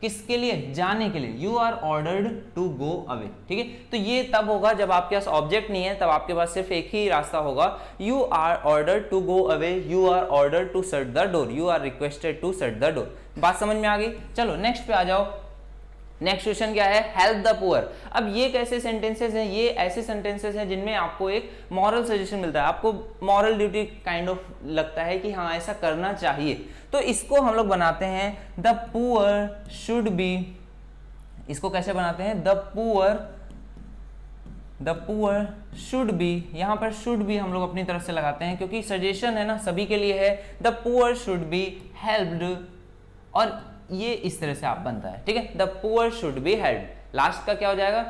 किसके लिए, जाने के लिए, you are ordered to go away, ठीक है। तो ये तब होगा जब आपके पास ऑब्जेक्ट नहीं है, तब आपके पास सिर्फ एक ही रास्ता होगा, you are ordered to go away, you are ordered to shut the door, you are requested to shut the door. बात समझ में आ गई। चलो नेक्स्ट पे आ जाओ। नेक्स्ट क्वेश्चन क्या है, हेल्प द पुअर। अब ये कैसे सेंटेंसेस हैं, ये ऐसे सेंटेंसेस हैं जिनमें आपको एक मॉरल सजेशन मिलता है, आपको मॉरल ड्यूटी काइंड ऑफ लगता है कि हाँ ऐसा करना चाहिए, तो इसको हम लोग बनाते हैं द पुअर शुड बी। इसको कैसे बनाते हैं, द पुअर शुड बी। यहां पर शुड बी हम लोग अपनी तरफ से लगाते हैं क्योंकि सजेशन है ना, सभी के लिए है, the poor should be helped, और ये इस तरह से आप बनता है, ठीक है, the poor should be helped. Last का क्या हो जाएगा,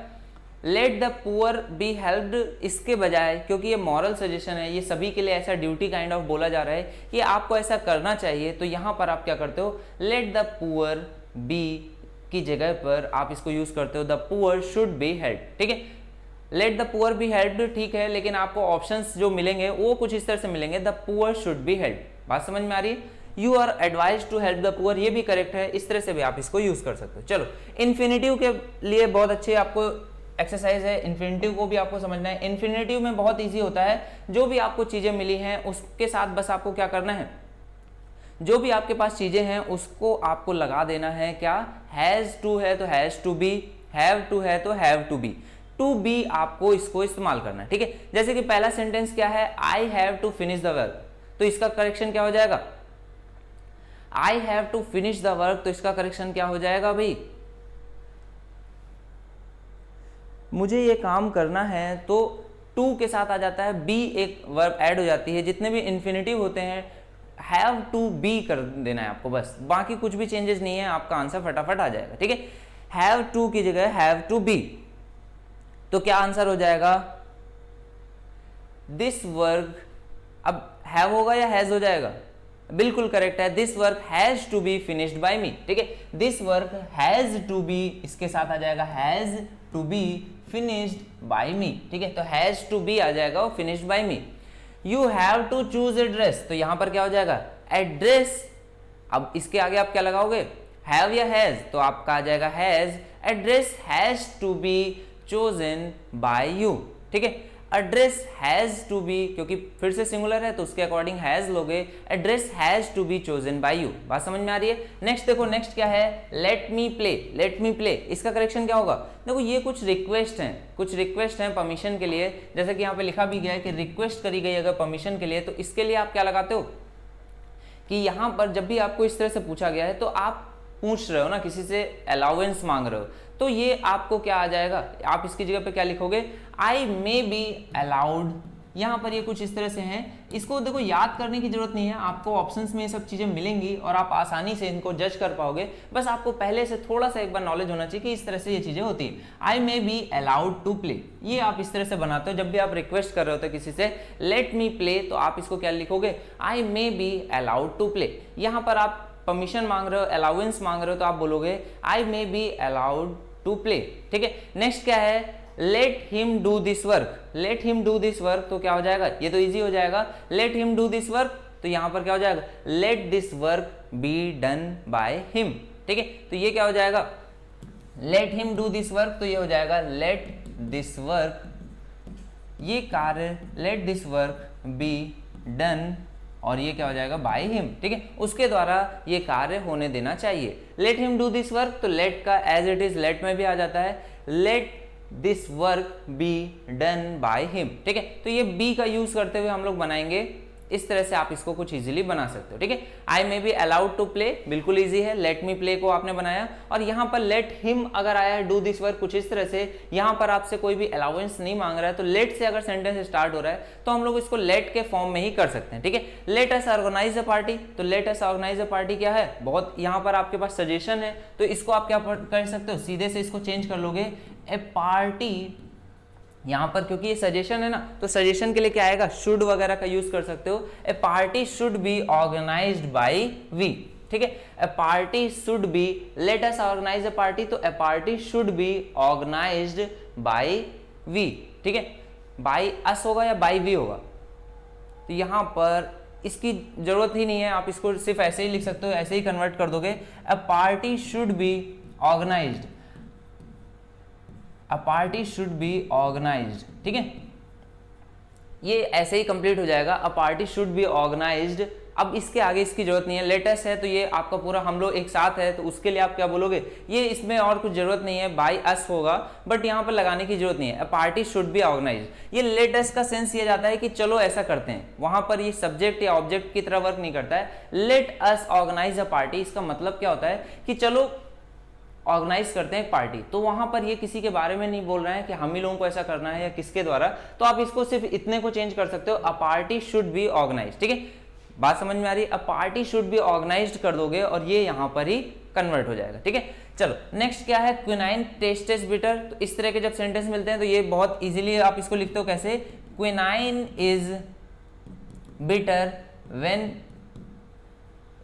let the poor be helped, इसके बजाय, क्योंकि ये मॉरल सजेशन है, ये सभी के लिए ऐसा ड्यूटी काइंड ऑफ बोला जा रहा है कि आपको ऐसा करना चाहिए, तो यहां पर आप क्या करते हो, लेट द पुअर बी की जगह पर आप इसको यूज करते हो the poor should be helped, ठीक है। Let the poor be helped ठीक है, लेकिन आपको ऑप्शंस जो मिलेंगे वो कुछ इस तरह से मिलेंगे, the poor should be helped. बात समझ में आ रही है? You are advise to help the poor, ये भी करेक्ट है, इस तरह से भी आप इसको यूज कर सकते हो। चलो इन्फिनेटिव के लिए बहुत अच्छे आपको एक्सरसाइज है, इन्फिनेटिव को भी आपको समझना है। इन्फिनेटिव में बहुत ईजी होता है, जो भी आपको चीजें मिली हैं उसके साथ बस आपको क्या करना है, जो भी आपके पास चीजें हैं उसको आपको लगा देना है। क्या, हैज टू है तो has to be, have to है तो have to be, to be आपको इसको इस्तेमाल करना है, ठीक है। जैसे कि पहला सेंटेंस क्या है, I have to finish the work, तो इसका करेक्शन क्या हो जाएगा, I have to finish the work, तो इसका करेक्शन क्या हो जाएगा भाई, मुझे ये काम करना है, तो टू के साथ आ जाता है बी, एक वर्ब ऐड हो जाती है। जितने भी इन्फिनेटिव होते हैं हैव टू बी कर देना है आपको, बस बाकी कुछ भी चेंजेस नहीं है, आपका आंसर फटाफट आ जाएगा, ठीक है। हैव टू की जगह हैव टू बी, तो क्या आंसर हो जाएगा, दिस वर्क, अब हैव होगा या हैज हो जाएगा, बिल्कुल करेक्ट है, this work has to be finished by me, ठीक है। This work has to be, इसके साथ आ जाएगा has to be finished by me, ठीक है। तो हैज टू बी आ जाएगा और finished by me. You have to choose a dress, तो यहां पर क्या हो जाएगा, एड्रेस, अब इसके आगे आप क्या लगाओगे, हैव या हैज, तो आपका आ जाएगा has, address has to be chosen by you, ठीक है। एड्रेस हैज टू बी, क्योंकि फिर से सिंगुलर है तो उसके अकॉर्डिंग हैज लोगे, address has to be chosen by you. बात समझ में आ रही है? नेक्स्ट देखो, नेक्स्ट क्या है, let me play, late me play, इसका करेक्शन क्या होगा, देखो ये कुछ रिक्वेस्ट हैं, कुछ रिक्वेस्ट हैं परमिशन के लिए, जैसे कि यहाँ पे लिखा भी गया है कि रिक्वेस्ट करी गई अगर परमिशन के लिए, तो इसके लिए आप क्या लगाते हो कि यहाँ पर जब भी आपको इस तरह से पूछा गया है तो आप पूछ रहे हो ना, किसी से अलाउंस मांग रहे हो, तो ये आपको क्या आ जाएगा, आप इसकी जगह पे क्या लिखोगे, आई मे बी अलाउड। यहाँ पर ये कुछ इस तरह से हैं, इसको देखो याद करने की जरूरत नहीं है, आपको ऑप्शंस में ये सब चीजें मिलेंगी और आप आसानी से इनको जज कर पाओगे। बस आपको पहले से थोड़ा सा एक बार नॉलेज होना चाहिए कि इस तरह से ये चीजें होती है। I may be allowed to play, ये आप इस तरह से बनाते हो, जब भी आप रिक्वेस्ट कर रहे होते किसी से लेट मी प्ले, तो आप इसको क्या लिखोगे, I may be allowed to play. यहाँ पर आप परमिशन मांग रहे हो, अलाउंस मांग रहे हो, तो आप बोलोगे I may be allowed to play, ठीक है। नेक्स्ट क्या है, let him do this work, let him do this work, तो क्या हो जाएगा, ये तो इजी हो जाएगा, let him do this work, तो यहां पर क्या हो जाएगा, let this work be done by him, ठीक है। तो ये क्या हो जाएगा, let him do this work, तो ये हो जाएगा लेट दिस वर्क, ये कार्य late this work be done, और ये क्या हो जाएगा, बाय हिम, ठीक है, उसके द्वारा ये कार्य होने देना चाहिए। Late him do this work, तो लेट का एज इट इज लेट में भी आ जाता है, late this work be done by him, ठीक है। तो ये बी का यूज करते हुए हम लोग बनाएंगे, इस तरह से आप इसको कुछ इजीली बना सकते हो, ठीक है। I may be allowed to play, बिल्कुल इजी है, लेट मी प्ले को आपने बनाया, और यहाँ पर लेट हिम अगर आया है डू दिस वर्क कुछ इस तरह से, यहाँ पर आपसे कोई भी अलाउंस नहीं मांग रहा है, तो लेट से अगर सेंटेंस स्टार्ट हो रहा है तो हम लोग इसको लेट के फॉर्म में ही कर सकते हैं, ठीक है। Let us organise a party, तो let us organise a party क्या है, बहुत यहाँ पर आपके पास सजेशन है, तो इसको आप क्या कर सकते हो, सीधे से इसको चेंज कर लोगे, ए पार्टी, यहां पर क्योंकि ये सजेशन है ना, तो सजेशन के लिए क्या आएगा, शुड वगैरह का यूज कर सकते हो, a party should be organised by we, ठीक है। A party should be, let us organise a party, तो a party should be organised by we, ठीक है। बाय अस होगा या बाय वी होगा, तो यहां पर इसकी जरूरत ही नहीं है, आप इसको सिर्फ ऐसे ही लिख सकते हो, ऐसे ही कन्वर्ट कर दोगे, a party should be organised, a party should be organised, ठीक है। ये ऐसे ही कंप्लीट हो जाएगा, a party should be organised. अब इसके आगे इसकी जरूरत नहीं है, लेटेस्ट है तो ये आपका पूरा हम लोग एक साथ है, तो उसके लिए आप क्या बोलोगे, ये इसमें और कुछ जरूरत नहीं है, बाय अस होगा, बट यहाँ पर लगाने की जरूरत नहीं है, a party should be organised. ये लेटेस्ट का सेंस ये जाता है कि चलो ऐसा करते हैं, वहां पर ये सब्जेक्ट या ऑब्जेक्ट की तरह वर्क नहीं करता है। Let us organise a party, इसका मतलब क्या होता है कि चलो ऑर्गेनाइज करते हैं एक पार्टी, तो वहां पर ये किसी के बारे में नहीं बोल रहे हैं कि हम ही लोगों को ऐसा करना है या किसके द्वारा, तो आप इसको सिर्फ इतने को चेंज कर सकते हो, a party should be organise, ठीक है। बात समझ में आ रही है, a party should be organised कर दोगे और ये यहाँ पर ही कन्वर्ट हो जाएगा, ठीक है। चलो नेक्स्ट क्या है, क्विनाइन टेस्टेस बिटर, तो इस तरह के जब सेंटेंस मिलते हैं तो ये बहुत इजीली आप इसको लिखते हो कैसे, quinine is bitter when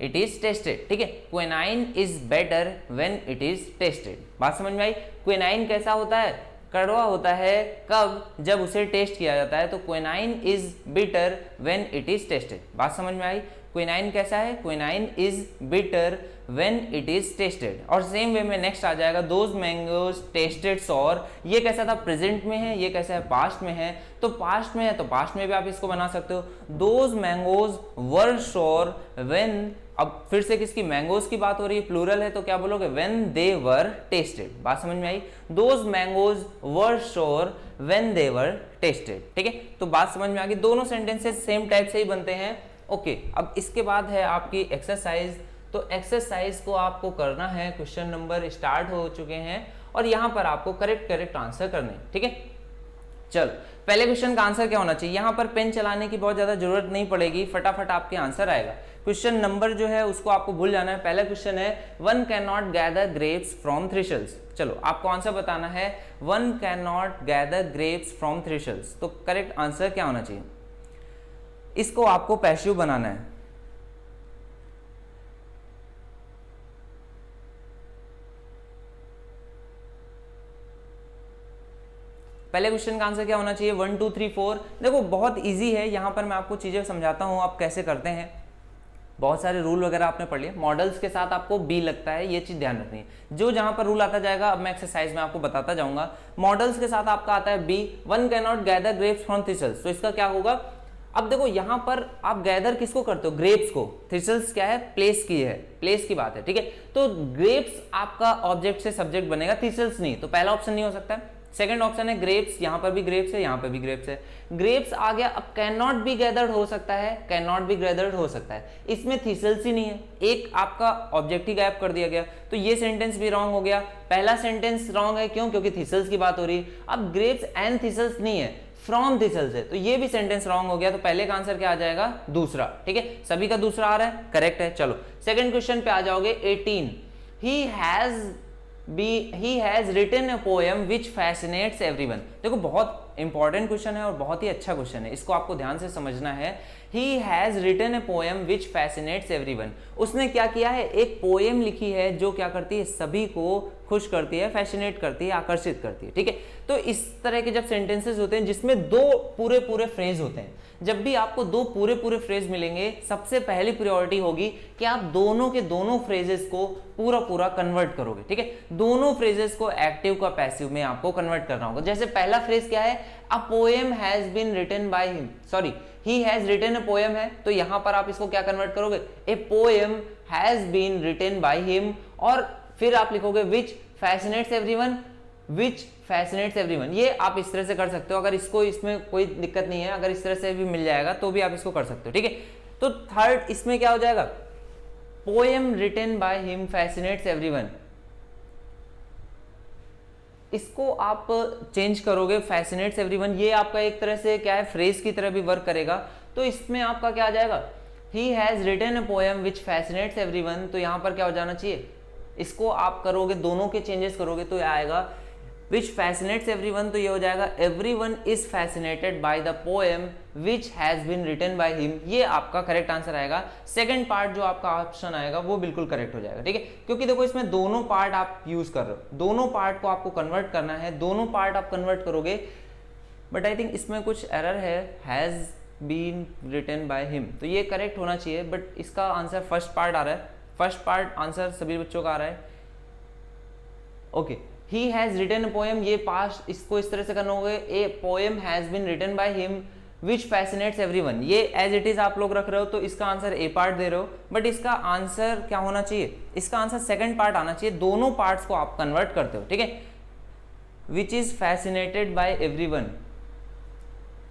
it is tested, ठीक है। Quinine is better when it is tested, बात समझ में आई। क्विनाइन कैसा होता है, कड़वा होता है, कब, जब उसे टेस्ट किया जाता है। तो quinine is bitter when it is tested, बात समझ में आई। क्विनाइन कैसा है, quinine is bitter when it is tested. और सेम वे में नेक्स्ट आ जाएगा दोज मैंगोज टेस्टेड सॉर, ये कैसा था, प्रेजेंट में है, ये कैसा है, पास्ट में है। तो पास्ट में है तो पास्ट में भी आप इसको बना सकते हो, those mangoes were sour when, अब फिर से किसकी, मैंगोज की बात हो रही है, प्लूरल है तो क्या बोलोगे, व्हेन दे वर टेस्टेड, बात समझ में आई। Those mangoes were sour when they were tasted, ठीक है। तो बात समझ में आ गई, दोनों सेंटेंसेस सेम टाइप से ही बनते हैं। ओके, अब इसके बाद है आपकी एक्सरसाइज। तो एक्सरसाइज को आपको करना है, क्वेश्चन नंबर स्टार्ट हो चुके हैं और यहाँ पर आपको करेक्ट आंसर करने, ठीक है। चलो, पहले क्वेश्चन का आंसर क्या होना चाहिए, यहाँ पर पेन चलाने की बहुत ज्यादा जरूरत नहीं पड़ेगी, फटाफट आपके आंसर आएगा। क्वेश्चन नंबर जो है उसको आपको भूल जाना है। पहला क्वेश्चन है one can not gather grapes from thistles. चलो, आपको आंसर बताना है one can not gather grapes from thistles. तो करेक्ट आंसर क्या होना चाहिए, इसको आपको पैसिव बनाना है। पहले क्वेश्चन का आंसर क्या होना चाहिए, 1 2 3 4। देखो बहुत इजी है, यहां पर मैं आपको चीजें समझाता हूं आप कैसे करते हैं। बहुत सारे रूल वगैरह आपने पढ़ लिए, मॉडल्स के साथ आपको बी लगता है, ये चीज ध्यान रखनी है। जो जहां पर रूल आता जाएगा, अब मैं एक्सरसाइज में आपको बताता जाऊंगा। मॉडल्स के साथ आपका आता है B, one can not gather grapes from thistles. तो इसका क्या होगा, अब देखो यहां पर आप गैदर किसको करते हो, ग्रेप्स को। थ्रिशल्स क्या है, प्लेस की है, प्लेस की बात है, ठीक है। तो ग्रेप्स आपका ऑब्जेक्ट से सब्जेक्ट बनेगा, थ्रिशल्स नहीं। तो पहला ऑप्शन नहीं हो सकता है। सेकंड ऑप्शन है ग्रेप्स, यहां पर भी ग्रेप्स है, यहां पर भी ग्रेप्स है, ग्रेप्स आ गया। अब कैन नॉट बी गैदर्ड हो सकता है, कैन नॉट बी गैदर्ड हो सकता है, इसमें थ्रिशल्स ही नहीं है, एक आपका ऑब्जेक्ट ही गायब कर दिया गया। तो ये सेंटेंस भी रॉन्ग हो गया। पहला सेंटेंस रॉन्ग है, क्यों, क्योंकि थ्रिशल्स की बात हो रही है। अब ग्रेप्स एंड थ्रिशल्स नहीं है, फ्रॉम थ्रिशल्स है, तो ये भी सेंटेंस रॉन्ग हो गया। तो पहले का आंसर क्या आ जाएगा, दूसरा, ठीक है। सभी का दूसरा आ रहा है, करेक्ट है। चलो सेकंड क्वेश्चन पे आ जाओगे, 18। he has written a poem which fascinates everyone। देखो बहुत इंपॉर्टेंट क्वेश्चन है और बहुत ही अच्छा क्वेश्चन है, इसको आपको ध्यान से समझना है। he has written a poem which fascinates everyone। उसने क्या किया है, एक पोएम लिखी है जो क्या करती है, सभी को खुश करती है, फैसिनेट करती है, आकर्षित करती है, ठीक है। तो इस तरह के जब सेंटेंसेस होते हैं जिसमें दो पूरे फ्रेज होते हैं, जब भी आपको दो पूरे फ्रेज मिलेंगे, सबसे पहली प्रायोरिटी होगी कि आप दोनों के दोनों फ्रेजेस को पूरा कन्वर्ट करोगे, ठीक है। दोनों फ्रेजेस को एक्टिव का पैसिव में आपको कन्वर्ट करना होगा। जैसे पहला फ्रेज क्या है, a poem has been written by him, sorry he has written a poem है, तो यहां पर आप इसको क्या कन्वर्ट करोगे, a poem has been written by him, और फिर आप लिखोगे which fascinates everyone, which fascinates everyone. ये आप इस तरह से कर सकते हो, अगर इसको, इसमें कोई दिक्कत नहीं है, अगर इस तरह से भी मिल जाएगा तो भी आप इसको कर सकते हो, ठीक है। तो थर्ड इसमें क्या हो जाएगा, poem written by him fascinates everyone, इसको आप चेंज करोगे फैसिनेट्स एवरीवन। ये आपका एक तरह से क्या है, फ्रेज की तरह भी वर्क करेगा। तो इसमें आपका क्या आ जाएगा, he has written a poem which fascinates everyone. तो यहां पर क्या हो जाना चाहिए, इसको आप करोगे, दोनों के चेंजेस करोगे तो आएगा विच फैसिनेट्स एवरीवन। तो ये हो जाएगा everyone is fascinated by the poem which has been written by him. ये आपका करेक्ट आंसर आएगा। सेकंड पार्ट जो आपका ऑप्शन आएगा वो बिल्कुल करेक्ट हो जाएगा, ठीक है। क्योंकि देखो इसमें दोनों पार्ट आप यूज कर रहे हो, दोनों पार्ट को आपको कन्वर्ट करना है, दोनों पार्ट आप कन्वर्ट करोगे। बट आई थिंक इसमें कुछ एरर है, has been written by him, तो ये करेक्ट होना चाहिए। बट इसका आंसर फर्स्ट पार्ट आ रहा है, फर्स्ट पार्ट आंसर सभी बच्चों का आ रहा है। Okay, he has written a poem, ये पास्ट, इसको इस तरह से करना होगा, a poem has been written by him which fascinates everyone. ये एज इट इज आप लोग रख रहे हो, तो इसका आंसर ए पार्ट दे रहे हो। बट इसका आंसर क्या होना चाहिए, इसका आंसर सेकंड पार्ट आना चाहिए। दोनों पार्ट्स को आप कन्वर्ट करते हो, ठीक है। Which is fascinated bye everyone,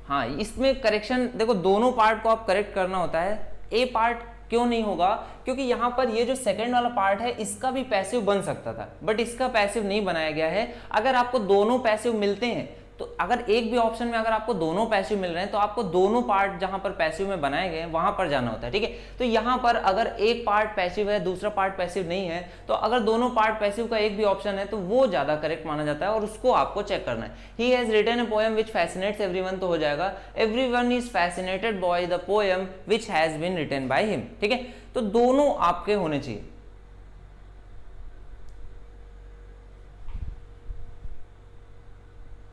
हाँ इसमें करेक्शन देखो, दोनों पार्ट को आप करेक्ट करना होता है। ए पार्ट क्यों नहीं होगा, क्योंकि यहां पर ये जो सेकंड वाला पार्ट है इसका भी पैसिव बन सकता था, बट इसका पैसिव नहीं बनाया गया है। अगर आपको दोनों पैसिव मिलते हैं तो अगर एक भी ऑप्शन में अगर आपको दोनों पैसिव मिल रहे हैं तो आपको दोनों पार्ट जहां पर पैसिव में बनाए गए हैं वहां पर जाना होता है, ठीक है। तो यहां पर अगर एक पार्ट पैसिव है दूसरा पार्ट पैसिव नहीं है, तो अगर दोनों पार्ट पैसिव का एक भी ऑप्शन है तो वो ज्यादा करेक्ट माना जाता है और उसको आपको चेक करना है। He has written a poem which fascinates everyone, तो हो जाएगा everyone is fascinated by the poem which has been written by him, ठीक है। तो दोनों आपके होने चाहिए।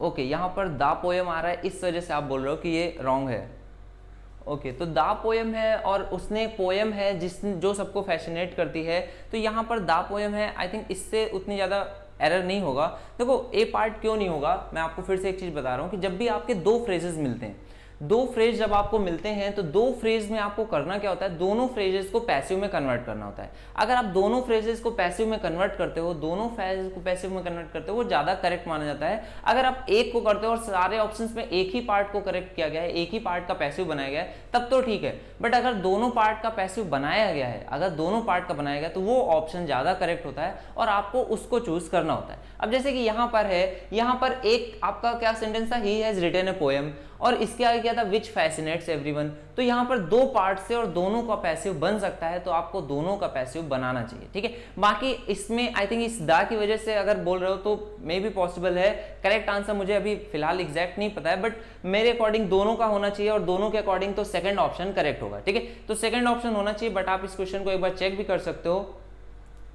ओके यहां पर द पोएम आ रहा है, इस वजह से आप बोल रहे हो कि ये रॉन्ग है। ओके तो द पोएम है और उसने पोएम है जो सबको फैसिनेट करती है, तो यहाँ पर द पोएम है। आई थिंक इससे उतनी ज़्यादा एरर नहीं होगा। देखो ए पार्ट क्यों नहीं होगा, मैं आपको फिर से एक चीज़ बता रहा हूँ कि जब भी आपके दो फ्रेजेस मिलते हैं, दो फ्रेज जब आपको मिलते हैं तो दो फ्रेज में आपको करना क्या होता है, दोनों फ्रेजेस को पैसिव में कन्वर्ट करना होता है। अगर आप दोनों फ्रेजेस को पैसिव में कन्वर्ट करते हो, दोनों फ्रेजेस को पैसिव में कन्वर्ट करते हो, वो ज़्यादा करेक्ट माना जाता है। अगर आप एक को करते हो और सारे ऑप्शंस में एक ही पार्ट को करेक्ट किया गया है, एक ही पार्ट का पैसिव बनाया गया है, तब तो ठीक है। बट अगर दोनों पार्ट का पैसिव बनाया गया है, अगर दोनों पार्ट का बनाया गया तो वो ऑप्शन ज़्यादा करेक्ट होता है और आपको उसको चूज करना होता है। अब जैसे कि यहाँ पर है, यहाँ पर एक आपका क्या सेंटेंस था, he has written a poem, और इसके आगे क्या था, विच फैसिनेट्स एवरीवन। तो यहाँ पर दो पार्ट से और दोनों का पैसिव बन सकता है, तो आपको दोनों का पैसिव बनाना चाहिए, ठीक है। बाकी इसमें आई थिंक इस दा की वजह से अगर बोल रहे हो तो मे भी पॉसिबल है। करेक्ट आंसर मुझे अभी फिलहाल एग्जैक्ट नहीं पता है, बट मेरे अकॉर्डिंग दोनों का होना चाहिए और दोनों के अकॉर्डिंग तो सेकंड ऑप्शन करेक्ट होगा, ठीक है। तो सेकंड ऑप्शन होना चाहिए, बट आप इस क्वेश्चन को एक बार चेक भी कर सकते हो,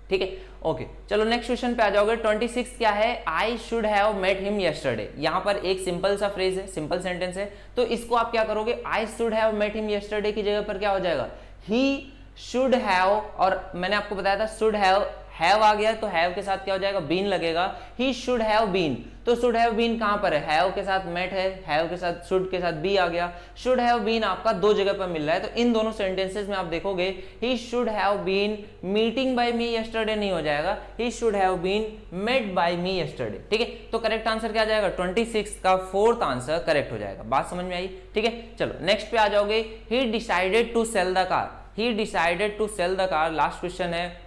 ठीक है। ओके चलो नेक्स्ट क्वेश्चन पे आ जाओगे। 26 क्या है, I should have met him yesterday. यहाँ पर एक सिंपल सा फ्रेज है, सिंपल सेंटेंस है, तो इसको आप क्या करोगे, I should have met him yesterday की जगह पर क्या हो जाएगा, ही शुड हैव, और मैंने आपको बताया था शुड हैव आ गया तो हैव के साथ क्या हो जाएगा, बीन लगेगा। ही शुड हैव बीन, तो शुड हैव बीन कहां पर है, हैव के साथ मेट है, हैव के साथ शुड के साथ बी आ गया। शुड हैव बीन आपका दो जगह पर मिल रहा है, तो इन दोनों सेंटेंसेस में आप देखोगे he should have been meeting by me yesterday नहीं हो जाएगा, he should have been met by me yesterday, ठीक है। तो करेक्ट आंसर क्या आ जाएगा, 26 का फोर्थ आंसर करेक्ट हो जाएगा। बात समझ में आई, ठीक है। चलो नेक्स्ट पे आ जाओगे। He decided to sell the car, he decided to sell the car, last question है।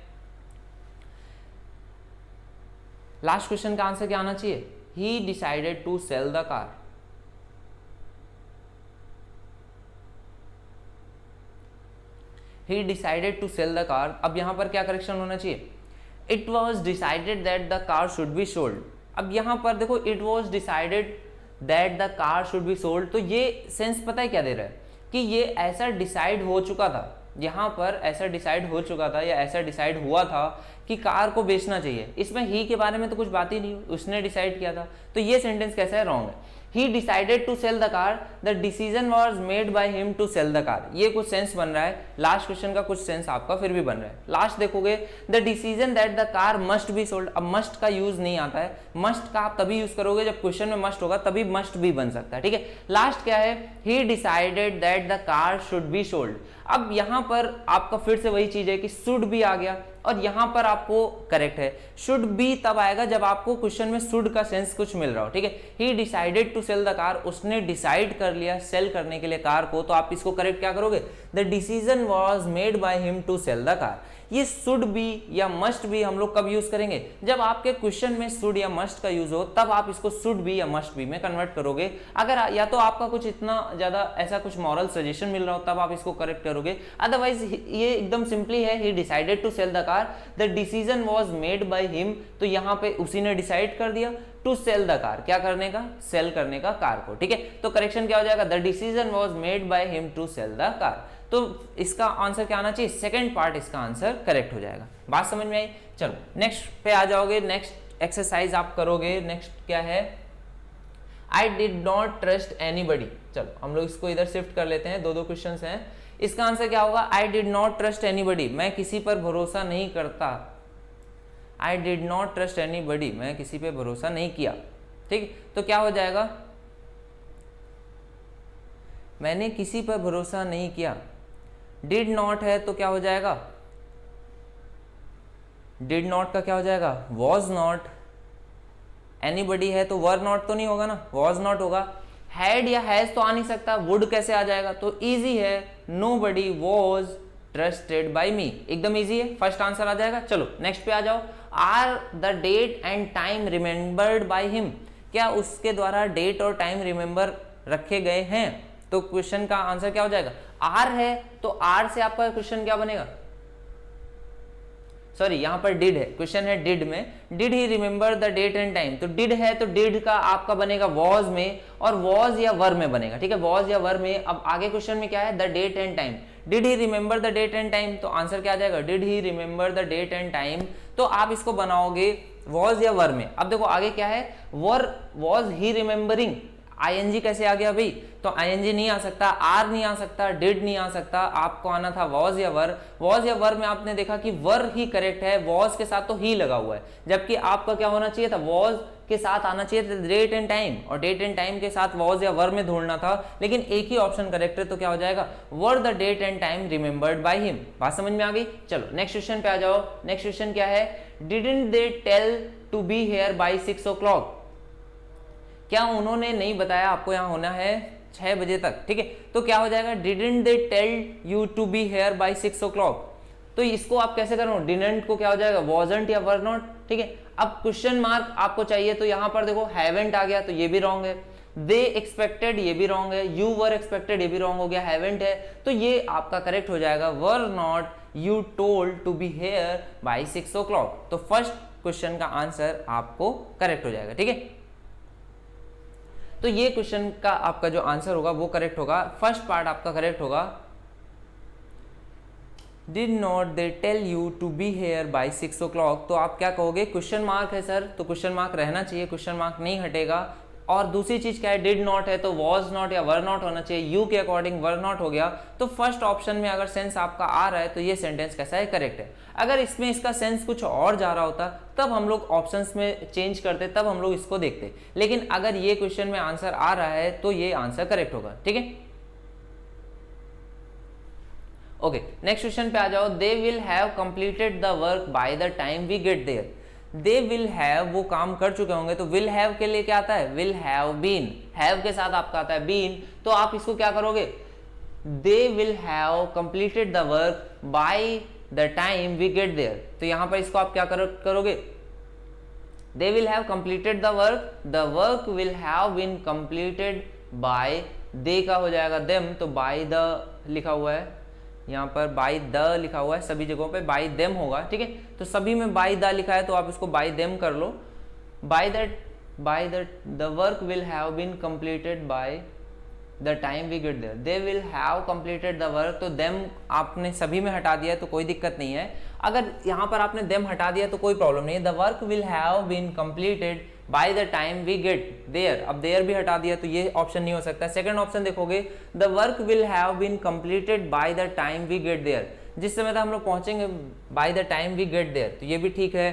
लास्ट क्वेश्चन का आंसर क्या आना चाहिए, he decided to sell the car. He decided to sell the car, अब यहां पर क्या करेक्शन होना चाहिए, it was decided that the car should be sold. अब यहां पर देखो it was decided that the car should be sold, तो ये सेंस पता है क्या दे रहा है कि ये ऐसा डिसाइड हो चुका था, यहाँ पर ऐसा डिसाइड हो चुका था या ऐसा डिसाइड हुआ था कि कार को बेचना चाहिए। इसमें ही के बारे में तो कुछ बात ही नहीं, उसने डिसाइड किया था, तो ये सेंटेंस कैसा है, रॉन्ग है। He decided to sell the car, the decision was made by him to sell the car, ये कुछ सेंस बन रहा है। लास्ट क्वेश्चन का कुछ सेंस आपका फिर भी बन रहा है। लास्ट देखोगे, the decision that the car must be sold, अब मस्ट का यूज नहीं आता है, मस्ट का आप तभी यूज करोगे जब क्वेश्चन में मस्ट होगा, तभी मस्ट भी बन सकता है, ठीक है। लास्ट क्या है, he decided that the car should be sold. अब यहां पर आपका फिर से वही चीज है कि शुड बी आ गया, और यहां पर आपको करेक्ट है, शुड बी तब आएगा जब आपको क्वेश्चन में शुड का सेंस कुछ मिल रहा हो, ठीक है। He decided to sell the car, उसने डिसाइड कर लिया सेल करने के लिए कार को, तो आप इसको करेक्ट क्या करोगे, the decision was made by him to sell the car. ये शुड बी या मस्ट बी हम लोग कब यूज करेंगे, जब आपके क्वेश्चन में शुड या मस्ट का यूज हो, तब आप इसको शुड बी या मस्ट बी में कन्वर्ट करोगे। अगर या तो आपका कुछ इतना ज्यादा ऐसा कुछ मॉरल सजेशन मिल रहा हो तब आप इसको करेक्ट करोगे, अदरवाइज ये एकदम सिंपली है, he decided to sell the car, the decision was made by him, तो यहाँ पे उसी ने डिसाइड कर दिया टू सेल द कार, क्या करने का, सेल करने का कार को, ठीक है। तो करेक्शन क्या हो जाएगा, the decision was made by him to sell the car. तो इसका आंसर क्या आना चाहिए, सेकंड पार्ट इसका आंसर करेक्ट हो जाएगा। बात समझ में आई। चलो नेक्स्ट पे आ जाओगे, नेक्स्ट एक्सरसाइज आप करोगे। नेक्स्ट क्या है, I did not trust anybody. चलो हम लोग इसको इधर शिफ्ट कर लेते हैं, दो दो क्वेश्चंस हैं। इसका आंसर क्या होगा, I did not trust anybody, मैं किसी पर भरोसा नहीं करता। I did not trust anybody, मैं किसी पे भरोसा नहीं किया, ठीक। तो क्या हो जाएगा, मैंने किसी पर भरोसा नहीं किया। डिड नॉट है तो क्या हो जाएगा, डिड नॉट का क्या हो जाएगा, वॉज नॉट। एनीबडी है तो वर नॉट तो नहीं होगा ना, वॉज नॉट होगा। हैड या हैज तो आ नहीं सकता, वुड कैसे आ जाएगा, तो इजी है, नोबडी वॉज ट्रस्टेड बाय मी, एकदम इजी है, फर्स्ट आंसर आ जाएगा। चलो नेक्स्ट पे आ जाओ, are the date and time remembered by him. क्या उसके द्वारा डेट और टाइम रिमेंबर रखे गए हैं? तो क्वेश्चन का आंसर क्या हो जाएगा? आर है तो आर से आपका क्वेश्चन क्या बनेगा? सॉरी, यहां पर डिड है, क्वेश्चन है डिड में, did he remember the date and time, तो डिड है तो डिड का आपका बनेगा वॉज में, और वॉज या वर में बनेगा, ठीक है, वॉज या वर में। अब आगे क्वेश्चन में क्या है? The date and time, did he remember the date and time, तो आंसर क्या आ जाएगा? Did he remember the date and time. तो आप इसको बनाओगे वॉज या वर में। अब देखो आगे क्या है? वर, वॉज ही रिमेंबरिंग, आईएनजी कैसे आ गया भाई? तो आईएनजी नहीं आ सकता, आर नहीं आ सकता, डिड नहीं आ सकता, आपको आना था वॉज या वर। वॉज या वर में आपने देखा कि वर ही करेक्ट है, वॉज के साथ तो ही लगा हुआ है, जबकि आपका क्या होना चाहिए था? वॉज के साथ आना चाहिए था डेट एंड टाइम, और डेट एंड टाइम के साथ वॉज या वर में ढूंढना था, लेकिन एक ही ऑप्शन करेक्ट है, तो क्या हो जाएगा? Were the date and time remembered by him. बात समझ में आ गई? चलो नेक्स्ट क्वेश्चन पे आ जाओ। नेक्स्ट क्वेश्चन क्या है? Didn't they tell to be here by 6 o'clock, क्या उन्होंने नहीं बताया आपको यहाँ होना है 6 बजे तक, ठीक है, तो क्या हो जाएगा? Didn't they tell you to be here by 6 o'clock, तो इसको आप कैसे करो? डिडंट को क्या हो जाएगा? वॉजंट या वर नॉट, ठीक है। अब क्वेश्चन मार्क आपको चाहिए, तो यहाँ पर देखो हैवेंट आ गया, तो ये भी रॉन्ग है, दे एक्सपेक्टेड ये भी रॉन्ग है, यू वर एक्सपेक्टेड ये भी रॉन्ग हो गया, हैवेंट है, तो ये आपका करेक्ट हो जाएगा were not you told to be here by 6 o'clock। तो फर्स्ट क्वेश्चन का आंसर आपको करेक्ट हो जाएगा, ठीक है। तो ये क्वेश्चन का आपका जो आंसर होगा वो करेक्ट होगा, फर्स्ट पार्ट आपका करेक्ट होगा। Did not they tell you to be here by 6 o'clock, तो आप क्या कहोगे? क्वेश्चन मार्क है सर, तो क्वेश्चन मार्क रहना चाहिए, क्वेश्चन मार्क नहीं हटेगा। और दूसरी चीज क्या है? डिड नॉट है तो वॉज नॉट या वर नॉट होना चाहिए, यू के अकॉर्डिंग वर नॉट हो गया। तो फर्स्ट ऑप्शन में अगर सेंस आपका आ रहा है तो ये सेंटेंस कैसा है? करेक्ट है। अगर इसमें इसका सेंस कुछ और जा रहा होता तब हम लोग ऑप्शंस में चेंज करते, तब हम लोग इसको देखते, लेकिन अगर ये क्वेश्चन में आंसर आ रहा है तो ये आंसर करेक्ट होगा, ठीक है। ओके, नेक्स्ट क्वेश्चन पे आ जाओ। They will have completed the work by the time we get there, they will have वो काम कर चुके होंगे, तो विल हैव के लिए क्या आता है? विल हैव बीन, हैव के साथ आपका आता है बीन, तो आप इसको क्या करोगे? They will have completed the work by the time we get there, तो यहां पर इसको आप क्या करोगे? They will have completed the work will have been completed by, they का हो जाएगा देम, तो बाय द लिखा हुआ है यहाँ पर, बाय द लिखा हुआ है सभी जगहों पे, बाय देम होगा, ठीक है। तो सभी में बाय द लिखा है तो आप इसको बाय देम कर लो। By the work will have been completed by the time we get there, they will have completed the work, तो देम आपने सभी में हटा दिया तो कोई दिक्कत नहीं है। अगर यहाँ पर आपने देम हटा दिया तो कोई प्रॉब्लम नहीं है। The work will have been completed by the time we get there, अब देयर भी हटा दिया तो ये ऑप्शन नहीं हो सकता। सेकंड ऑप्शन देखोगे, the work will have been completed by the time we get there, जिस समय तक हम लोग पहुंचेंगे by the time we get there, तो ये भी ठीक है।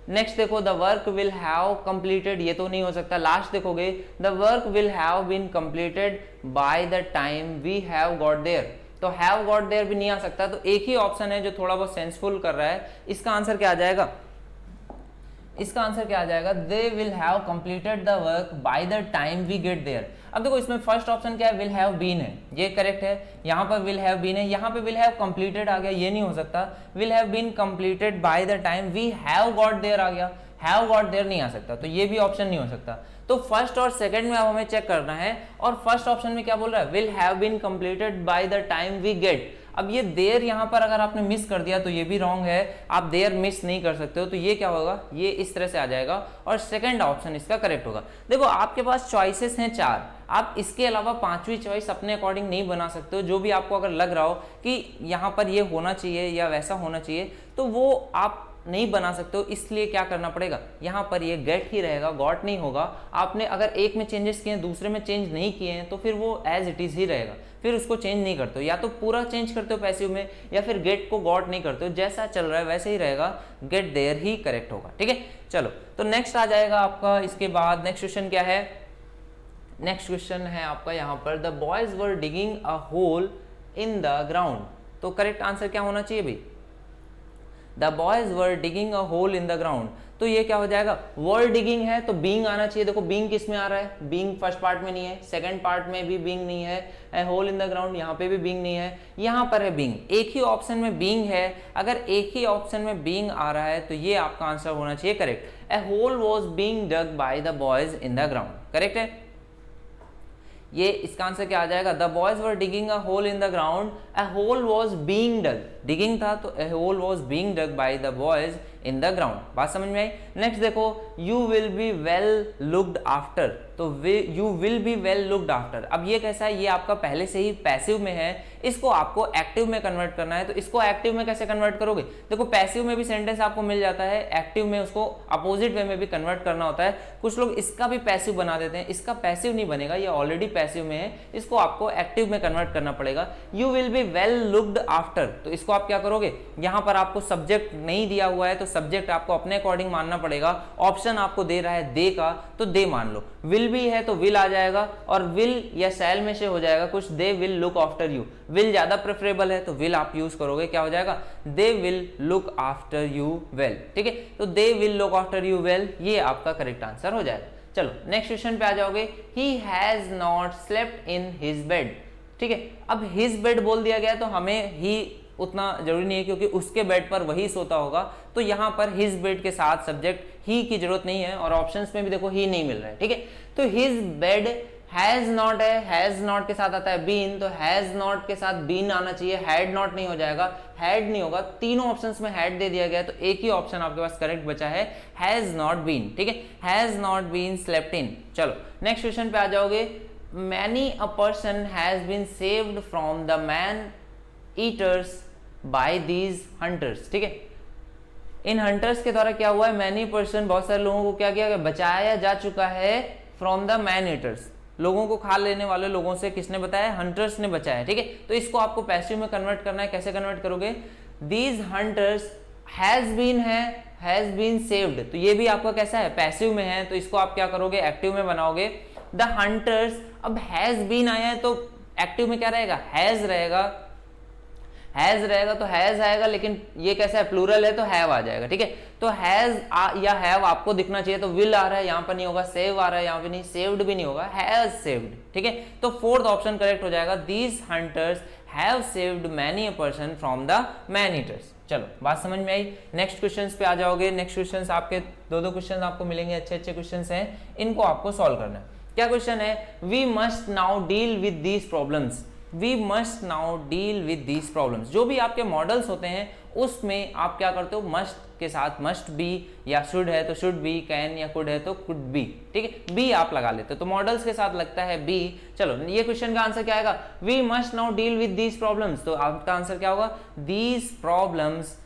नेक्स्ट देखो, the work will have completed, ये तो नहीं हो सकता। लास्ट देखोगे, the work will have been completed by the time we have got there, तो हैव गॉट देयर भी नहीं आ सकता। तो एक ही ऑप्शन है जो थोड़ा बहुत सेंसफुल कर रहा है। इसका आंसर क्या आ जाएगा? इसका आंसर क्या आ जाएगा? They will have completed the work by the time we get there. अब देखो इसमें फर्स्ट ऑप्शन क्या है? विल हैव बीन है, ये करेक्ट है। यहाँ पर विल हैव बीन है, यहाँ पे विल हैव कंप्लीटेड आ गया, ये नहीं हो सकता। Will have been completed by the time we have got there आ गया, हैव गॉट देयर नहीं आ सकता, तो ये भी ऑप्शन नहीं हो सकता। तो फर्स्ट और सेकंड में अब हमें चेक करना है, और फर्स्ट ऑप्शन में क्या बोल रहा है? Will have been completed by the time we get. अब ये देयर यहाँ पर अगर आपने मिस कर दिया तो ये भी रॉन्ग है, आप देयर मिस नहीं कर सकते हो, तो ये क्या होगा? ये इस तरह से आ जाएगा और सेकंड ऑप्शन इसका करेक्ट होगा। देखो आपके पास चॉइसेस हैं 4, आप इसके अलावा 5वीं चॉइस अपने अकॉर्डिंग नहीं बना सकते हो। जो भी आपको अगर लग रहा हो कि यहाँ पर ये होना चाहिए या वैसा होना चाहिए, तो वो आप नहीं बना सकते हो। इसलिए क्या करना पड़ेगा? यहाँ पर ये गेट ही रहेगा, गॉट नहीं होगा। आपने अगर एक में चेंजेस किए हैं, दूसरे में चेंज नहीं किए हैं, तो फिर वो एज इट इज ही रहेगा, फिर उसको चेंज नहीं करते हो। या तो पूरा चेंज करते हो पैसिव में, या फिर गेट को गॉट नहीं करते हो, जैसा चल रहा है वैसे ही रहेगा, गेट देयर ही करेक्ट होगा, ठीक है। चलो तो नेक्स्ट आ जाएगा आपका, इसके बाद नेक्स्ट क्वेश्चन क्या है? नेक्स्ट क्वेश्चन है आपका यहाँ पर, the boys were digging a hole in the ground, तो करेक्ट आंसर क्या होना चाहिए भाई? The boys were digging a hole in the ground. तो ये क्या हो जाएगा, वर्ड डिगिंग है तो बीइंग आना चाहिए। देखो बीइंग किस में आ रहा है, बीइंग फर्स्ट पार्ट में नहीं है, सेकंड पार्ट में भी बीइंग नहीं है, ए होल इन द ग्राउंड यहाँ पे भी बीइंग नहीं है, यहाँ पर है बीइंग। एक ही ऑप्शन में बीइंग है, अगर एक ही ऑप्शन में बीइंग आ रहा है तो ये आपका आंसर होना चाहिए correct. A hole was being dug by the boys in the ground, correct है। ये इसका आंसर क्या आ जाएगा, the boys were digging a hole in the ground, a hole was being dug, digging था तो a hole was being dug by the boys in the ground. बात समझ में आई। नेक्स्ट देखो, you will be well looked after, तो you will be well looked after. अब ये कैसा है, ये आपका पहले से ही पैसिव में है, इसको आपको एक्टिव में कन्वर्ट करना है। तो इसको एक्टिव में कैसे कन्वर्ट करोगे, देखो पैसिव में भी सेंटेंस आपको मिल जाता है, एक्टिव में उसको अपोजिट वे में भी कन्वर्ट करना होता है। कुछ लोग इसका भी पैसिव बना देते हैं, इसका पैसिव नहीं बनेगा, ये ऑलरेडी पैसिव में है, इसको आपको एक्टिव में कन्वर्ट करना पड़ेगा। You will be well looked after, तो इसको आप क्या करोगे, यहाँ पर आपको सब्जेक्ट नहीं दिया हुआ है तो सब्जेक्ट आपको अपने अकॉर्डिंग मानना पड़ेगा। ऑप्शन आपको दे रहा है दे का, तो दे मान लो। विल भी है तो विल आ जाएगा, और विल या शैल में से हो जाएगा कुछ, they will look after you. Will ज्यादा प्रेफरेबल है तो विल आप यूज करोगे, क्या हो जाएगा, they will look after you well, ठीक है। तो they will look after you well, ये आपका करेक्ट आंसर हो जाएगा। चलो नेक्स्ट क्वेश्चन पे आ जाओगे, he has not slept in his bed, ठीक है। अब हिज बेड बोल दिया गया तो हमें ही उतना जरूरी नहीं है क्योंकि उसके बेड पर वही सोता होगा, तो यहाँ पर हिज बेड के साथ सब्जेक्ट ही की जरूरत नहीं है, और ऑप्शंस में भी देखो ही नहीं मिल रहा है, ठीक है। तो हिज बेड हैज नॉट है, हैज नॉट के साथ आता है बीन, तो हैज नॉट के साथ बीन आना चाहिए, हैड नॉट नहीं हो जाएगा, हैड नहीं होगा। तीनों ऑप्शंस में हैड दे दिया गया तो एक ही ऑप्शन आपके पास करेक्ट बचा है, हैज नॉट बीन, ठीक है, has not been slept in. चलो नेक्स्ट क्वेश्चन पे आ जाओगे, many a person has been saved from the man eaters by these hunters, ठीक है। इन हंटर्स के द्वारा क्या हुआ है, मैनी पर्सन, बहुत सारे लोगों को क्या किया गया, बचाया जा चुका है फ्रॉम द मैन ईटर्स, लोगों को खा लेने वाले लोगों से किसने बताया, हंटर्स ने बचाया, ठीक है। तो इसको आपको पैसिव में कन्वर्ट करना है, कैसे कन्वर्ट करोगे, दीज हंटर्स हैज बीन है, हैज बीन सेव्ड, तो ये भी आपका कैसा है, पैसिव में है, तो इसको आप क्या करोगे, एक्टिव में बनाओगे। द हंटर्स, अब हैज बीन आया है तो एक्टिव में क्या रहेगा, हैज रहेगा, हैज रहेगा तो हैज आएगा, लेकिन ये कैसा है, प्लूरल है तो हैव आ जाएगा, ठीक है। तो हैज या हैव आपको दिखना चाहिए, तो विल आ रहा है, यहाँ पर नहीं होगा, सेव आ रहा है यहाँ पे नहीं, सेव्ड भी नहीं होगा, हैज सेव्ड, ठीक है। तो फोर्थ ऑप्शन करेक्ट हो जाएगा, these hunters have saved many a person from the man eaters. चलो बात समझ में आई। नेक्स्ट क्वेश्चंस पे आ जाओगे। नेक्स्ट क्वेश्चंस आपके दो क्वेश्चन आपको मिलेंगे, अच्छे अच्छे क्वेश्चंस हैं, इनको आपको सॉल्व करना है। क्या क्वेश्चन है, we must now deal with these problems, we must now deal with these problems. जो भी आपके मॉडल्स होते हैं उसमें आप क्या करते हो, मस्ट के साथ मस्ट बी, या शुड है तो शुड बी, कैन या कुड है तो कुड बी, ठीक है, बी आप लगा लेते हो, तो मॉडल्स के साथ लगता है बी। चलो ये क्वेश्चन का आंसर क्या आएगा, we must now deal with these problems, तो आपका आंसर क्या होगा, दीज प्रॉब्लम्स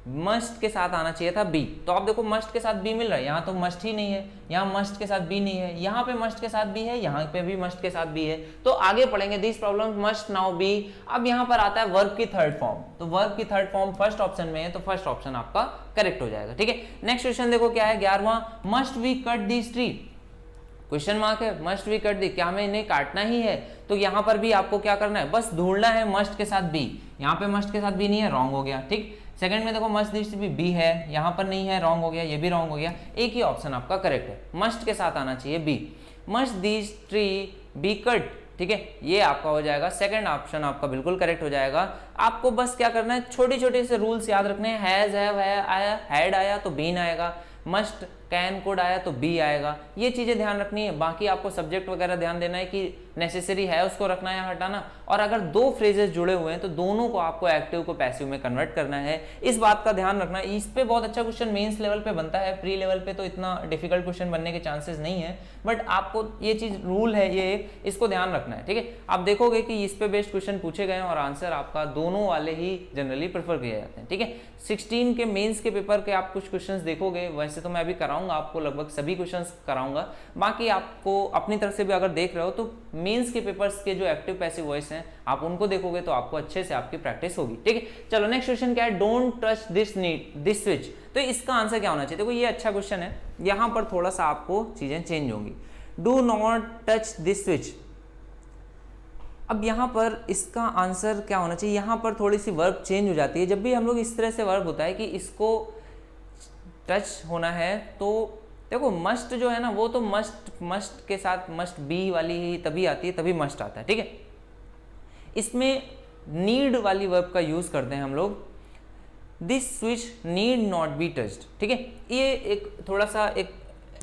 मस्ट के साथ आना चाहिए था बी। तो आप देखो मस्ट के साथ बी मिल रहा है, यहाँ तो मस्ट ही नहीं है, यहाँ मस्ट के साथ बी नहीं है, यहाँ पे मस्ट के साथ बी है, यहाँ पे भी मस्ट के साथ बी है, तो आगे पढ़ेंगे this problem must now be. अब यहाँ पर आता है वर्ब की थर्ड फॉर्म, तो वर्ब की थर्ड फॉर्म फर्स्ट ऑप्शन में है, तो फर्स्ट ऑप्शन आपका करेक्ट हो जाएगा, ठीक है। नेक्स्ट क्वेश्चन देखो क्या है, 11वां, must we cut this tree, question mark है, मस्ट वी कट दी, क्या हमें इन्हें काटना ही है, तो यहाँ पर भी आपको क्या करना है, बस ढूंढना है मस्ट के साथ बी, यहाँ पे मस्ट के साथ बी नहीं है, रॉन्ग हो गया, ठीक। सेकंड में देखो मस्ट दिस ट्री बी है, यहाँ पर नहीं है, रॉन्ग हो गया, ये भी रॉन्ग हो गया, एक ही ऑप्शन आपका करेक्ट है, मस्ट के साथ आना चाहिए be, must this tree be cut, ठीक है, ये आपका हो जाएगा, सेकंड ऑप्शन आपका बिल्कुल करेक्ट हो जाएगा। आपको बस क्या करना है, छोटे छोटे से रूल्स याद रखने हैं, हैज हैव आया, हैड आया तो बीन आएगा, मस्ट कैन कुड आया तो बी आएगा, ये चीजें ध्यान रखनी है। बाकी आपको सब्जेक्ट वगैरह ध्यान देना है कि नेसेसरी है उसको रखना है हटाना, और अगर दो फ्रेजेस जुड़े हुए हैं तो दोनों को आपको एक्टिव को पैसिव में कन्वर्ट करना है, इस बात का ध्यान रखना है। इस पे बहुत अच्छा क्वेश्चन मेंस लेवल पे बनता है, प्री लेवल पे तो इतना डिफिकल्ट क्वेश्चन बनने के चांसेस नहीं है, बट आपको ये चीज रूल है, ये इसको ध्यान रखना है, ठीक है। आप देखोगे कि इस पे बेस्ड क्वेश्चन पूछे गए और आंसर आपका दोनों वाले ही जनरली प्रेफर किए जाते हैं, ठीक है। 16 के मेंस के पेपर के आप कुछ क्वेश्चंस देखोगे, वैसे तो मैं अभी कराऊंगा आपको, लगभग सभी क्वेश्चंस कराऊंगा, बाकी आपको अपनी तरफ से भी अगर देख रहे हो तो मेंस के पेपर्स के जो एक्टिव पैसिव वॉइस हैं आप उनको देखोगे तो आपको अच्छे से आपकी प्रैक्टिस होगी, ठीक है। चलो नेक्स्ट क्वेश्चन क्या है, डोंट टच दिस स्विच, तो इसका आंसर क्या होना चाहिए, देखो ये अच्छा क्वेश्चन है, यहाँ पर थोड़ा सा आपको चीजें चेंज होंगी, do not touch this switch. अब यहाँ पर इसका आंसर क्या होना चाहिए, यहाँ पर थोड़ी सी वर्ब चेंज हो जाती है, जब भी हम लोग इस तरह से वर्ब होता है कि इसको टच होना है तो देखो मस्ट जो है ना वो तो मस्ट के साथ मस्ट बी वाली ही तभी आती है, तभी मस्ट आता है, ठीक है। इसमें नीड वाली वर्ब का यूज करते हैं हम लोग, this switch need not be touched, ठीक है। ये एक थोड़ा सा एक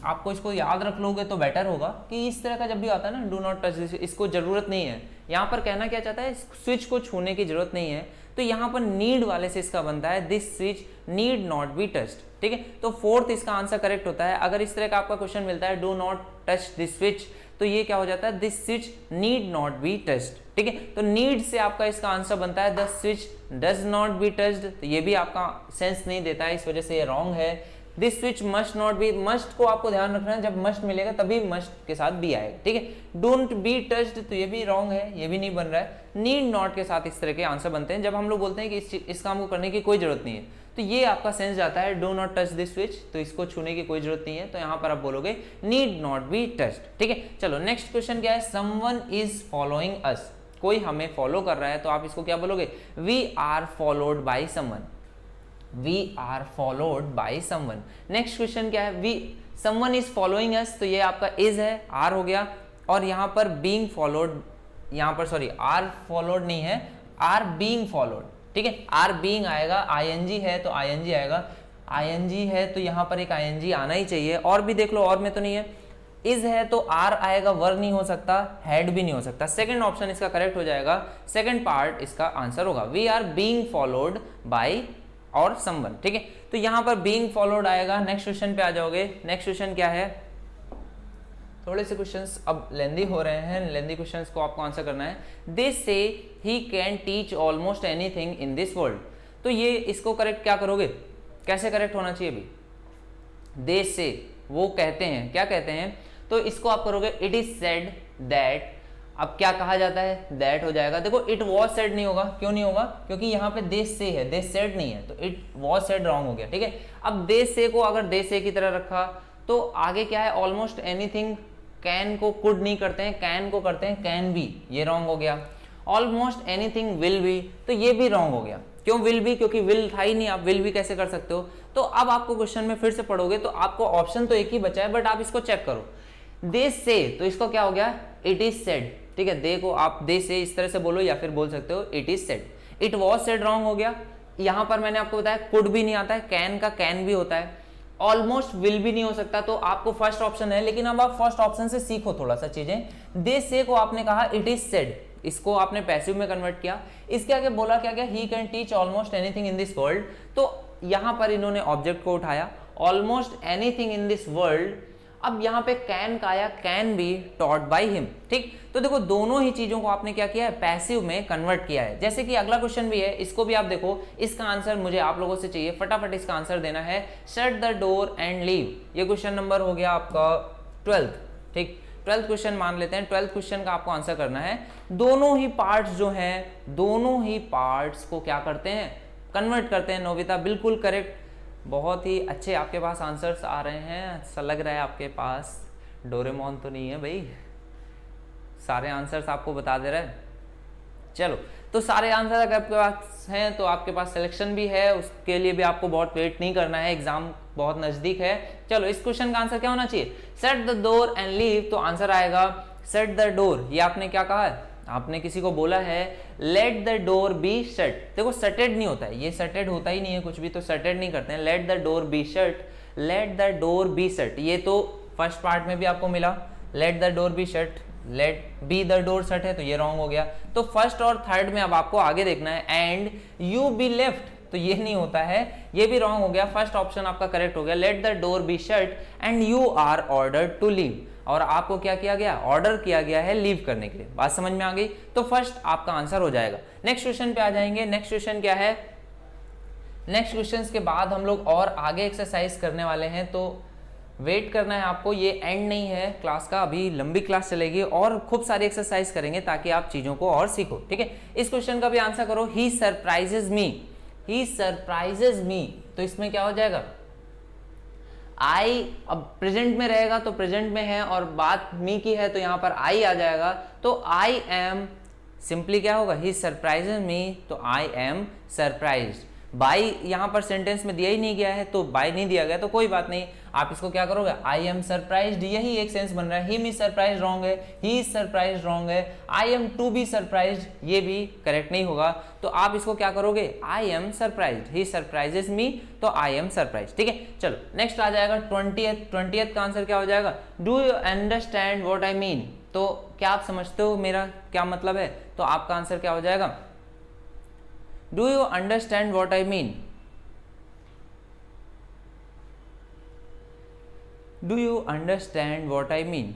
आपको इसको याद रख लोगे तो बेटर होगा कि इस तरह का जब भी आता है ना डू नॉट टच दिस, इसको जरूरत नहीं है। यहाँ पर कहना क्या चाहता है, स्विच को छूने की जरूरत नहीं है, तो यहाँ पर नीड वाले से इसका बनता है this switch need not be touched, ठीक है। तो फोर्थ इसका आंसर करेक्ट होता है। अगर इस तरह का आपका क्वेश्चन मिलता है do not touch this switch, तो ये क्या हो जाता है, this switch need not be touched, ठीक है। तो नीड से आपका इसका आंसर बनता है the switch does not be touched, तो ये भी आपका सेंस नहीं देता है, इस वजह से ये रॉन्ग है। This switch must not be, must को आपको ध्यान रखना है, जब मस्ट मिलेगा तभी मस्ट के साथ बी आएगा, ठीक है। डोंट बी टच्ड, तो ये भी रॉन्ग है, ये भी नहीं बन रहा है। नीड नॉट के साथ इस तरह के आंसर बनते हैं जब हम लोग बोलते हैं कि इस काम को करने की कोई जरूरत नहीं है, तो ये आपका सेंस जाता है do not touch this switch, तो इसको छूने की कोई जरूरत नहीं है, तो यहाँ पर आप बोलोगे नीड नॉट बी टच्ड, ठीक है। चलो नेक्स्ट क्वेश्चन क्या है, समवन इज फॉलोइंग अस, कोई हमें फॉलो कर रहा है, तो आप इसको क्या बोलोगे, we are followed by someone, we are followed by someone. Next question क्या है, समवन इज फॉलोइंग अस, तो ये आपका इज है, आर हो गया, और यहाँ पर बीइंग फॉलोड, यहाँ पर सॉरी आर फॉलोड नहीं है, आर बीइंग फॉलोड, ठीक है। आर बीइंग आएगा, आईएनजी है तो आईएनजी आएगा, आईएनजी है तो यहाँ पर एक आईएनजी आना ही चाहिए, और भी देख लो और में तो नहीं है। इज है तो आर आएगा, वर्ब नहीं हो सकता, हेड भी नहीं हो सकता, सेकंड ऑप्शन इसका करेक्ट हो जाएगा, सेकंड पार्ट इसका आंसर होगा, we are being followed by और समवन, ठीक है। तो यहां पर बीइंग फॉलोड आएगा। नेक्स्ट क्वेश्चन पे आ जाओगे, नेक्स्ट क्वेश्चन क्या है, थोड़े से क्वेश्चंस अब लेंदी हो रहे हैं, लेंदी क्वेश्चंस को आपको आंसर करना है। दे से he can teach almost anything in this world, तो ये इसको करेक्ट क्या करोगे, कैसे करेक्ट होना चाहिए भी, दे से वो कहते हैं, क्या कहते हैं, तो इसको आप करोगे इट इज सेड दैट, अब क्या कहा जाता है, दैट हो जाएगा। देखो इट वॉज सेड नहीं होगा, क्यों नहीं होगा, क्योंकि यहाँ पे दे से है, दे सेड नहीं है, तो इट वॉज सेड रॉन्ग हो गया, ठीक है। अब दे से को अगर दे से की तरह रखा तो आगे क्या है, ऑलमोस्ट एनीथिंग, कैन को कुड नहीं करते हैं, कैन को करते हैं कैन बी, ये रॉन्ग हो गया। ऑलमोस्ट एनीथिंग विल बी, तो ये भी रॉन्ग हो गया, क्यों विल बी, क्योंकि विल था ही नहीं, आप विल भी कैसे कर सकते हो। तो अब आपको क्वेश्चन में फिर से पढ़ोगे तो आपको ऑप्शन तो एक ही बचा है, बट आप इसको चेक करो, दे से, तो इसको क्या हो गया, इट इज सेड, ठीक है। दे को आप दे से इस तरह से बोलो या फिर बोल सकते हो it is said. It was said wrong हो गया, यहां पर मैंने आपको बताया कुड भी नहीं आता है, कैन का कैन भी होता है, ऑलमोस्ट विल भी नहीं हो सकता, तो आपको फर्स्ट ऑप्शन है। लेकिन अब आप फर्स्ट ऑप्शन से सीखो थोड़ा सा चीजें। दे से को आपने कहा इट इज सेड, इसको आपने पैसिव में कन्वर्ट किया, इसके आगे बोला क्या, he can teach almost anything in this world, तो यहां पर इन्होंने ऑब्जेक्ट को उठाया, almost anything in this world. अब यहाँ पे कैन का आया, can be taught by him, ठीक। तो देखो दोनों ही चीजों को आपने क्या किया है, पैसिव में कन्वर्ट किया है। जैसे कि अगला क्वेश्चन भी है, इसको भी आप देखो, इसका आंसर मुझे आप लोगों से चाहिए, फटाफट इसका आंसर देना है, shut the door and leave. ये क्वेश्चन नंबर हो गया आपका 12th, ठीक, 12th क्वेश्चन मान लेते हैं। 12th क्वेश्चन का आपको आंसर करना है, दोनों ही पार्ट्स जो हैं, दोनों ही पार्ट्स को क्या करते हैं, कन्वर्ट करते हैं। नोबिता बिल्कुल करेक्ट, बहुत ही अच्छे आपके पास आंसर्स आ रहे हैं, ऐसा लग रहा है आपके पास डोरेमोन तो नहीं है भाई, सारे आंसर्स आपको बता दे रहे हैं। चलो, तो सारे आंसर अगर आपके पास हैं तो आपके पास सिलेक्शन भी है, उसके लिए भी आपको बहुत वेट नहीं करना है, एग्जाम बहुत नजदीक है। चलो, इस क्वेश्चन का आंसर क्या होना चाहिए, set the door and leave, तो आंसर आएगा सेट द डोर। ये आपने क्या कहा है, आपने किसी को बोला है late the door be shut, देखो सटेड नहीं होता है, ये सटेड होता ही नहीं है कुछ भी, तो सटेड नहीं करते हैं, let the door be shut, let the door be shut, ये तो फर्स्ट पार्ट में भी आपको मिला, let the door be shut, let be the door shut है, तो ये रॉन्ग हो गया। तो फर्स्ट और थर्ड में अब आपको आगे देखना है, एंड यू बी लेफ्ट, तो ये नहीं होता है, ये भी रॉन्ग हो गया। फर्स्ट ऑप्शन आपका करेक्ट हो गया, let the door be shut and you are ordered to leave, और आपको क्या किया गया, ऑर्डर किया गया है लीव करने के लिए। बात समझ में आ गई, तो फर्स्ट आपका आंसर हो जाएगा। नेक्स्ट क्वेश्चन पे आ जाएंगे। नेक्स्ट क्वेश्चन क्या है, नेक्स्ट क्वेश्चन के बाद हम लोग और आगे एक्सरसाइज करने वाले हैं, तो वेट करना है आपको, ये एंड नहीं है क्लास का, अभी लंबी क्लास चलेगी और खूब सारी एक्सरसाइज करेंगे ताकि आप चीजों को और सीखो, ठीक है। इस क्वेश्चन का भी आंसर करो, ही सरप्राइजेज मी, ही सरप्राइजेज मी, तो इसमें क्या हो जाएगा, आई, अब प्रेजेंट में रहेगा तो प्रेजेंट में है, और बात मी की है तो यहाँ पर आई आ जाएगा, तो आई एम, सिंपली क्या होगा, ही सरप्राइजेज मी, तो आई एम सरप्राइज्ड। बाय यहाँ पर सेंटेंस में दिया ही नहीं गया है, तो बाय नहीं दिया गया तो कोई बात नहीं, आप इसको क्या करोगे, आई एम सरप्राइज्ड, यही एक सेंस बन रहा है। हिम इज सरप्राइज्ड रॉन्ग है, ही इज सरप्राइज्ड रॉन्ग है, I am to be surprised ये भी करेक्ट नहीं होगा, तो आप इसको क्या करोगे, I am surprised, he surprises मी, तो आई एम सरप्राइज्ड। ठीक है, चलो नेक्स्ट आ जाएगा 20th का आंसर क्या हो जाएगा, do you understand what I mean, तो क्या आप समझते हो मेरा क्या मतलब है, तो आपका आंसर क्या हो जाएगा, do you understand what I mean, do you understand what I mean.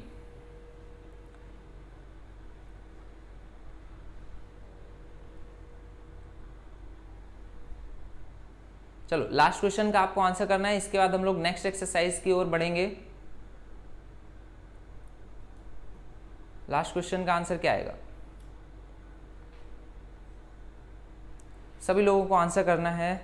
चलो लास्ट क्वेश्चन का आपको आंसर करना है, इसके बाद हम लोग नेक्स्ट एक्सरसाइज की ओर बढ़ेंगे। लास्ट क्वेश्चन का आंसर क्या आएगा, सभी लोगों को आंसर करना है।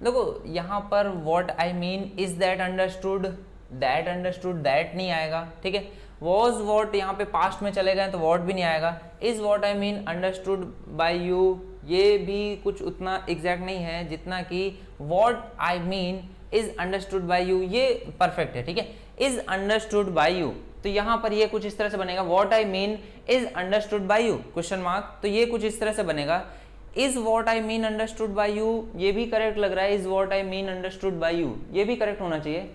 देखो यहां पर what I mean, is that understood, that नहीं आएगा। ठीक है, वॉज वॉट यहाँ पे पास्ट में चले गए तो वॉट भी नहीं आएगा। Is what I mean understood by you, ये भी कुछ उतना एग्जैक्ट नहीं है जितना कि what I mean is understood by you, ये परफेक्ट है। ठीक है, इज अंडरस्टूड बाय यू, तो यहाँ पर ये कुछ इस तरह से बनेगा, what I mean is understood by you question mark, तो ये कुछ इस तरह से बनेगा। Is what I mean understood by you, ये भी करेक्ट लग रहा है, is what I mean understood by you ये भी करेक्ट होना चाहिए।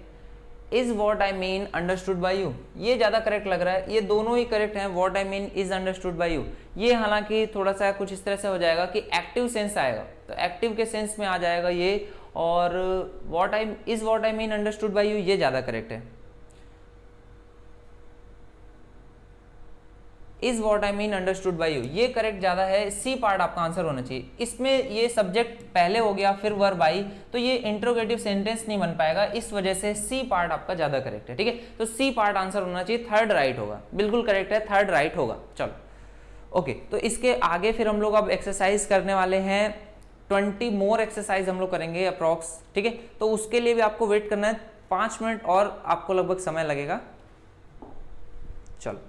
Is what I mean understood by you ये ज्यादा करेक्ट लग रहा है, ये दोनों ही करेक्ट हैं, what I mean is understood by you. ये हालांकि थोड़ा सा कुछ इस तरह से हो जाएगा कि एक्टिव सेंस आएगा, तो एक्टिव के सेंस में आ जाएगा ये, और what I mean understood by you ये ज्यादा करेक्ट है। Is what I mean understood by you ये करेक्ट ज्यादा है, सी पार्ट आपका आंसर होना चाहिए। इसमें ये सब्जेक्ट पहले हो गया फिर वर्ब आई, तो ये इंट्रोगेटिव सेंटेंस नहीं बन पाएगा, इस वजह से सी पार्ट आपका ज्यादा करेक्ट है। ठीक है, तो सी पार्ट आंसर होना चाहिए, थर्ड राइट होगा, बिल्कुल करेक्ट है, थर्ड राइट होगा। चलो ओके, तो इसके आगे फिर हम लोग अब एक्सरसाइज करने वाले हैं, 20 मोर एक्सरसाइज हम लोग करेंगे अप्रॉक्स। ठीक है, तो उसके लिए भी आपको वेट करना है 5 मिनट और आपको लगभग समय लगेगा। चलो,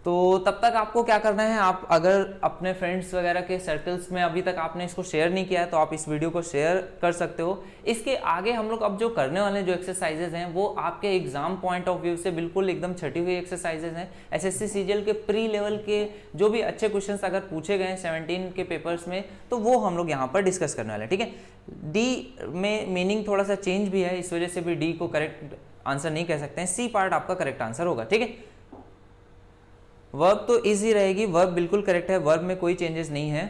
तो तब तक आपको क्या करना है, आप अगर अपने फ्रेंड्स वगैरह के सर्कल्स में अभी तक आपने इसको शेयर नहीं किया है तो आप इस वीडियो को शेयर कर सकते हो। इसके आगे हम लोग अब जो करने वाले जो एक्सरसाइजेज हैं वो आपके एग्जाम पॉइंट ऑफ व्यू से बिल्कुल एकदम छटी हुई एक्सरसाइजेज हैं। एसएससी सीजीएल के प्री लेवल के जो भी अच्छे क्वेश्चन अगर पूछे गए हैं 17 के पेपर्स में, तो वो हम लोग यहाँ पर डिस्कस करने वाले हैं। ठीक है, डी में मीनिंग थोड़ा सा चेंज भी है, इस वजह से भी डी को करेक्ट आंसर नहीं कह सकते हैं, सी पार्ट आपका करेक्ट आंसर होगा। ठीक है, वर्ब तो इजी रहेगी, वर्ब बिल्कुल करेक्ट है, वर्ब में कोई चेंजेस नहीं है।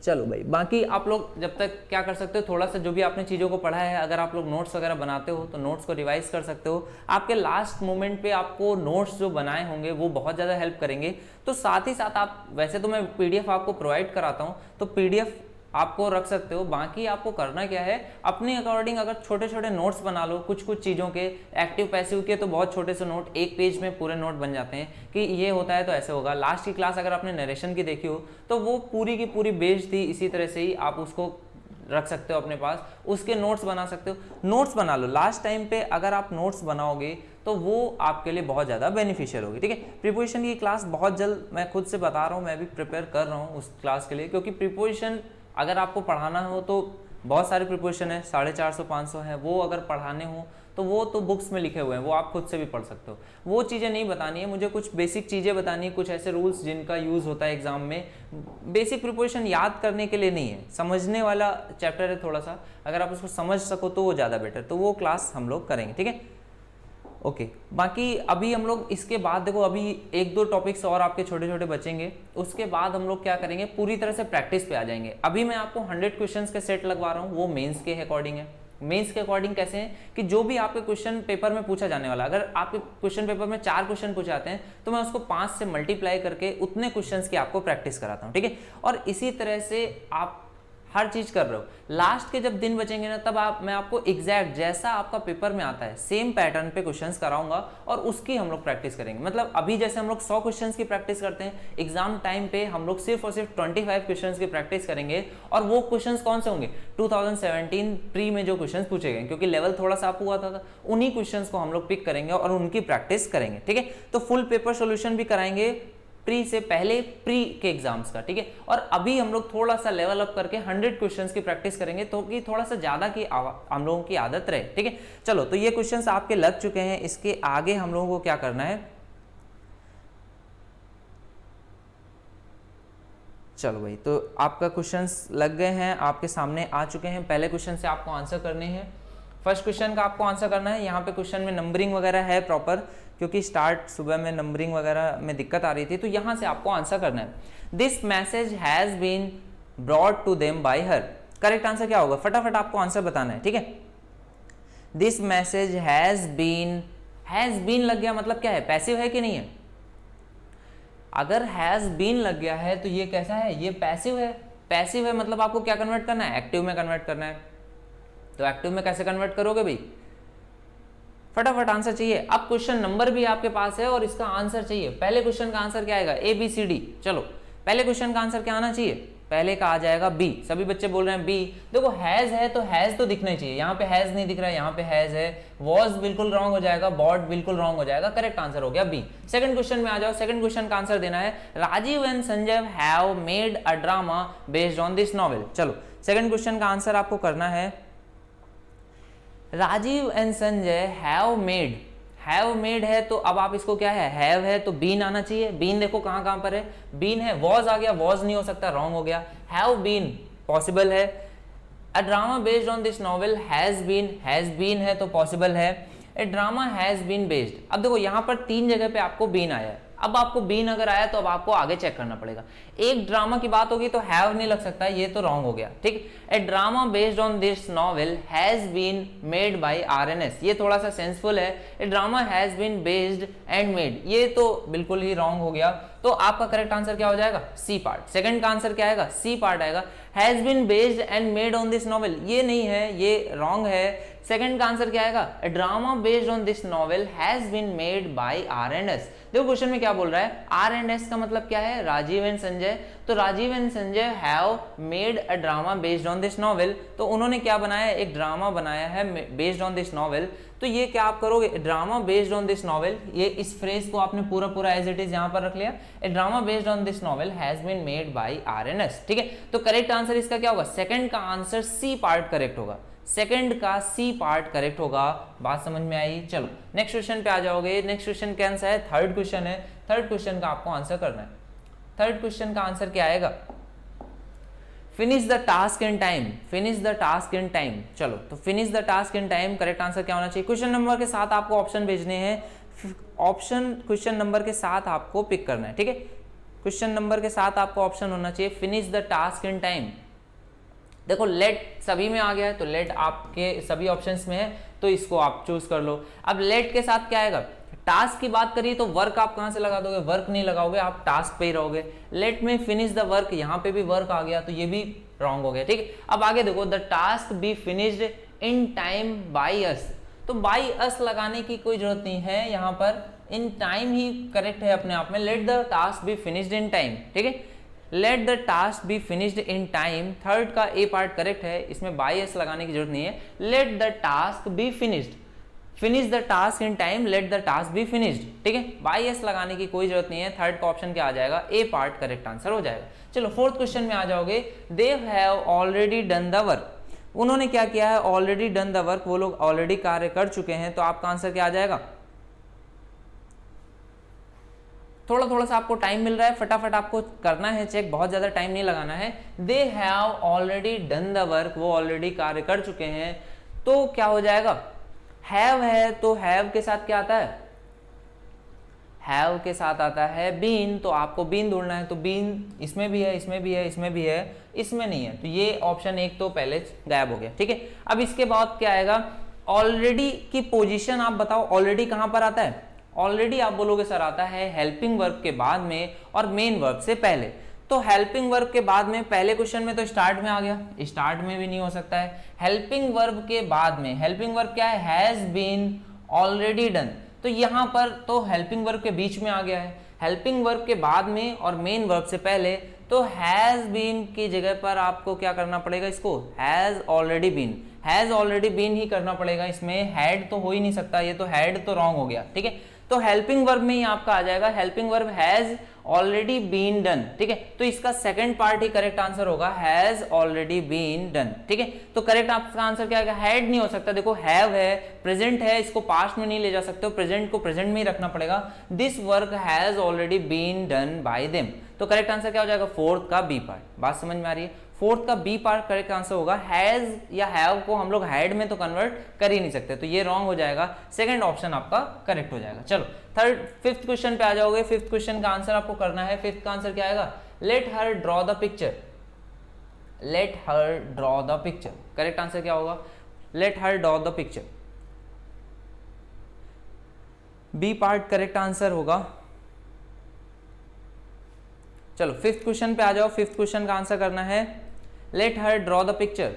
चलो भाई, बाकी आप लोग जब तक क्या कर सकते हो, थोड़ा सा जो भी आपने चीज़ों को पढ़ा है, अगर आप लोग नोट्स वगैरह बनाते हो तो नोट्स को रिवाइज कर सकते हो। आपके लास्ट मोमेंट पे आपको नोट्स जो बनाए होंगे वो बहुत ज़्यादा हेल्प करेंगे। तो साथ ही साथ आप, वैसे तो मैं पीडीएफ आपको प्रोवाइड कराता हूँ, तो पीडीएफ आपको रख सकते हो। बाकी आपको करना क्या है, अपने अकॉर्डिंग अगर छोटे छोटे नोट्स बना लो कुछ कुछ चीज़ों के, एक्टिव पैसिव के तो बहुत छोटे से नोट, एक पेज में पूरे नोट बन जाते हैं कि ये होता है तो ऐसे होगा। लास्ट की क्लास अगर आपने नरेशन की देखी हो तो वो पूरी की पूरी बेस्ड थी, इसी तरह से ही आप उसको रख सकते हो अपने पास, उसके नोट्स बना सकते हो। नोट्स बना लो, लास्ट टाइम पे अगर आप नोट्स बनाओगे तो वो आपके लिए बहुत ज़्यादा बेनिफिशियल होगी। ठीक है, प्रीपोजिशन की क्लास बहुत जल्द, मैं खुद से बता रहा हूँ, मैं भी प्रिपेयर कर रहा हूँ उस क्लास के लिए, क्योंकि प्रीपोजिशन अगर आपको पढ़ाना हो तो बहुत सारे प्रिपोजिशन है, 450-500 है, वो अगर पढ़ाने हो तो वो तो बुक्स में लिखे हुए हैं, वो आप खुद से भी पढ़ सकते हो। वो चीज़ें नहीं बतानी है मुझे, कुछ बेसिक चीज़ें बतानी है, कुछ ऐसे रूल्स जिनका यूज़ होता है एग्जाम में। बेसिक प्रिपोजिशन याद करने के लिए नहीं है, समझने वाला चैप्टर है थोड़ा सा, अगर आप उसको समझ सको तो वो ज़्यादा बेटर, तो वो क्लास हम लोग करेंगे। ठीक है, ओके बाकी अभी हम लोग इसके बाद देखो, अभी 1-2 टॉपिक्स और आपके छोटे छोटे बचेंगे, उसके बाद हम लोग क्या करेंगे, पूरी तरह से प्रैक्टिस पे आ जाएंगे। अभी मैं आपको 100 क्वेश्चंस के सेट लगवा रहा हूँ, वो मेंस के अकॉर्डिंग है। मेंस के अकॉर्डिंग कैसे हैं कि जो भी आपके क्वेश्चन पेपर में पूछा जाने वाला, अगर आपके क्वेश्चन पेपर में 4 क्वेश्चन पूछे जाते हैं तो मैं उसको 5 से मल्टीप्लाई करके उतने क्वेश्चंस की आपको प्रैक्टिस कराता हूँ। ठीक है, और इसी तरह से आप हर चीज कर रहे हो, लास्ट के जब दिन बचेंगे ना तब मैं आपको एग्जैक्ट जैसा आपका पेपर में आता है सेम पैटर्न पे क्वेश्चंस कराऊंगा और उसकी हम लोग प्रैक्टिस करेंगे। मतलब अभी जैसे हम लोग 100 क्वेश्चंस की प्रैक्टिस करते हैं, एग्जाम टाइम पे हम लोग सिर्फ और सिर्फ 25 क्वेश्चंस की प्रैक्टिस करेंगे। और वो क्वेश्चंस कौन से होंगे, 2017 प्री में जो क्वेश्चंस पूछे गए, क्योंकि लेवल थोड़ा सा अप हुआ था, उन्हीं क्वेश्चंस को हम लोग पिक करेंगे और उनकी प्रैक्टिस करेंगे। ठीक है, तो फुल पेपर सोल्यूशन भी कराएंगे प्री से पहले, प्री के एग्जाम्स का। ठीक है, और अभी हम लोग थोड़ा सा लेवल अप करके 100 क्वेश्चंस की प्रैक्टिस करेंगे, तो कि थोड़ा सा ज्यादा की हम लोगों की आदत रहे। ठीक है, चलो तो ये क्वेश्चंस आपके लग चुके हैं, इसके आगे हम लोगों को क्या करना है, चलो भाई, तो आपका क्वेश्चंस लग गए हैं, आपके सामने आ चुके हैं। पहले क्वेश्चन से आपको आंसर करने हैं। फर्स्ट क्वेश्चन का आपको आंसर करना है। यहाँ पे क्वेश्चन में नंबरिंग वगैरह है प्रॉपर, क्योंकि स्टार्ट सुबह में नंबरिंग वगैरह में दिक्कत आ रही थी, तो यहाँ से आपको आंसर करना है। This message has been brought to them by her. Correct answer क्या होगा, फटाफट आपको आंसर बताना है। ठीक है, दिस मैसेज हैज बीन लग गया मतलब क्या है, पैसिव है कि नहीं है। अगर हैज बीन लग गया है तो ये कैसा है, ये पैसिव है। पैसिव है मतलब आपको क्या कन्वर्ट करना है, एक्टिव में कन्वर्ट करना है। तो एक्टिव में कैसे कन्वर्ट करोगे भाई, फटाफट आंसर चाहिए। अब क्वेश्चन नंबर भी आपके पास है और इसका आंसर चाहिए। पहले क्वेश्चन का आंसर क्या आएगा, ABCD। चलो पहले क्वेश्चन का आंसर क्या आना चाहिए, पहले का आ जाएगा बी। सभी बच्चे बोल रहे हैं बी। देखो हैज है तो हैज तो दिखना चाहिए, यहाँ पे हैज नहीं दिख रहा है, यहाँ पे हैज है। वॉज बिल्कुल रॉन्ग हो जाएगा, बॉट बिल्कुल रॉन्ग हो जाएगा। करेक्ट आंसर हो गया बी। सेकंड क्वेश्चन में आ जाओ। सेकंड क्वेश्चन का आंसर देना है, Rajiv and Sanjay have made a drama based on this novel. चलो सेकंड क्वेश्चन का आंसर आपको करना है, Rajiv and Sanjay have made है तो अब आप इसको क्या है, हैव है तो बीन आना चाहिए। बीन देखो कहां कहां पर है, बीन है। वॉज आ गया, वॉज नहीं हो सकता, रॉन्ग हो गया। हैव बीन पॉसिबल है। A drama based on this novel has been है तो पॉसिबल है। A drama has been based. अब देखो यहां पर 3 जगह पे आपको बीन आया है। अब आपको बीन अगर आया तो अब आपको आगे चेक करना पड़ेगा। एक ड्रामा की बात होगी तो हैव नहीं लग सकता, ये तो रॉन्ग हो गया। ठीक, a drama based on this novel has been made by RNS, ये थोड़ा सा सेंसफुल है। A drama has been based and made, ये तो बिल्कुल ही रॉन्ग हो गया। तो आपका करेक्ट आंसर क्या हो जाएगा, सी पार्ट। सेकंड का आंसर क्या आएगा, सी पार्ट आएगा। Has been based and made on this novel, ये नहीं है, ये रॉन्ग है। सेकंड का आंसर क्या आएगा, a drama based on this novel has been made by RNS। देखो क्वेश्चन में क्या बोल रहा है, RNS का मतलब क्या है, राजीव एंड संजय। तो Rajiv and Sanjay have made a drama based on this novel, तो उन्होंने क्या बनाया, एक ड्रामा बनाया है बेस्ड ऑन दिस नॉवेल। तो ये क्या आप करोगे, drama based on this novel, ये इस फ्रेज को आपने पूरा एज इट इज यहाँ पर रख लिया। A drama based on this novel has been made by RNS। ठीक है, तो करेक्ट आंसर इसका क्या होगा, सेकंड का आंसर सी पार्ट करेक्ट होगा। सेकंड का सी पार्ट करेक्ट होगा। बात समझ में आई। चलो नेक्स्ट क्वेश्चन पे आ जाओगे। नेक्स्ट क्वेश्चन क्या आंसर है, थर्ड क्वेश्चन है। थर्ड क्वेश्चन का आपको आंसर करना है। थर्ड क्वेश्चन का आंसर क्या आएगा, finish the task in time. Finish the task in time. चलो तो finish the task in time correct answer क्या होना चाहिए। क्वेश्चन नंबर के साथ आपको ऑप्शन भेजने हैं, ऑप्शन क्वेश्चन नंबर के साथ आपको पिक करना है। ठीक है, क्वेश्चन नंबर के साथ आपको ऑप्शन होना चाहिए finish the task in time. देखो लेट सभी में आ गया है तो लेट आपके सभी ऑप्शंस में है, तो इसको आप चूज कर लो। अब लेट के साथ क्या आएगा, टास्क की बात करिए तो वर्क आप कहां से लगा दोगे, वर्क नहीं लगाओगे, आप टास्क पे ही रहोगे। लेट में फिनिश द वर्क, यहाँ पे भी वर्क आ गया तो ये भी रॉन्ग हो गया। ठीक, अब आगे देखो, the task be finished in time by us. तो बाय अस लगाने की कोई जरूरत नहीं है, यहाँ पर इन टाइम ही करेक्ट है अपने आप में। Let the task be finished in time. ठीक है, let the task be finished in time, third का ए पार्ट करेक्ट है, इसमें बाय अस लगाने की जरूरत नहीं है। Let the task be finished, finish the task in time, let the task be finished. ठीक है, बाय एस लगाने की कोई जरूरत नहीं है। थर्ड का ऑप्शन क्या आ जाएगा, ए पार्ट करेक्ट आंसर हो जाएगा। चलो फोर्थ क्वेश्चन में आ जाओगे। They have already done the work, उन्होंने क्या किया है, ऑलरेडी डन द वर्क, वो लोग ऑलरेडी कार्य कर चुके हैं। तो आपका आंसर क्या आ जाएगा, थोड़ा सा आपको टाइम मिल रहा है, फटाफट आपको करना है चेक, बहुत ज्यादा टाइम नहीं लगाना है। They have already done the work, वो ऑलरेडी कार्य कर चुके हैं। तो क्या हो जाएगा, हैव है तो हैव के साथ क्या आता है, हैव के साथ आता है बीन, तो आपको बीन ढूंढना है। तो बीन इसमें भी है, इसमें भी है, इसमें भी है, इसमें नहीं है, तो ये ऑप्शन एक तो पहले गायब हो गया। ठीक है, अब इसके बाद क्या आएगा, ऑलरेडी की पोजीशन आप बताओ, ऑलरेडी कहां पर आता है। ऑलरेडी आप बोलोगे सर आता है हेल्पिंग वर्ब के बाद में और मेन वर्ब से पहले। तो हेल्पिंग वर्ब के बाद में पहले क्वेश्चन में तो स्टार्ट में आ गया, स्टार्ट में भी नहीं हो सकता है। हेल्पिंग वर्ब के बाद में, हेल्पिंग वर्ब क्या है, हैज बीन, ऑलरेडी डन, तो यहाँ पर तो हेल्पिंग वर्ब के बीच में आ गया है। हेल्पिंग वर्ब के बाद में और मेन वर्ब से पहले तो हैज बीन की जगह पर आपको क्या करना पड़ेगा, इसको has already been, has already been ही करना पड़ेगा, इसमें हैड तो हो ही नहीं सकता, ये तो हैड तो रॉन्ग हो गया, ठीक है। तो हेल्पिंग वर्ब में ही आपका आ जाएगा helping verb has already been done, ठीक है। तो इसका सेकंड पार्ट ही करेक्ट आंसर होगा, हैज ऑलरेडी बीन डन, ठीक है। तो करेक्ट आपका आंसर क्या आएगा, हैड नहीं हो सकता, देखो हैव है, प्रेजेंट है, इसको पास्ट में नहीं ले जा सकते हो, प्रेजेंट को प्रेजेंट में ही रखना पड़ेगा। This work has already been done by them, तो करेक्ट आंसर क्या हो जाएगा, फोर्थ का बी पार्ट। बात समझ में आ रही है, फोर्थ का बी पार्ट करेक्ट आंसर होगा। हैज या हैव को हम लोग हैड में तो कन्वर्ट कर ही नहीं सकते, तो ये रॉन्ग हो जाएगा, सेकंड ऑप्शन आपका करेक्ट हो जाएगा। चलो फिफ्थ क्वेश्चन पे आ जाओगे। फिफ्थ क्वेश्चन का आंसर आपको करना है, फिफ्थ का आंसर क्या आएगा, let her draw the picture, let her draw the picture, correct answer क्या होगा, let her draw the picture, B part correct answer होगा। चलो फिफ्थ क्वेश्चन पे आ जाओ, फिफ्थ क्वेश्चन का आंसर करना है, late her draw the picture,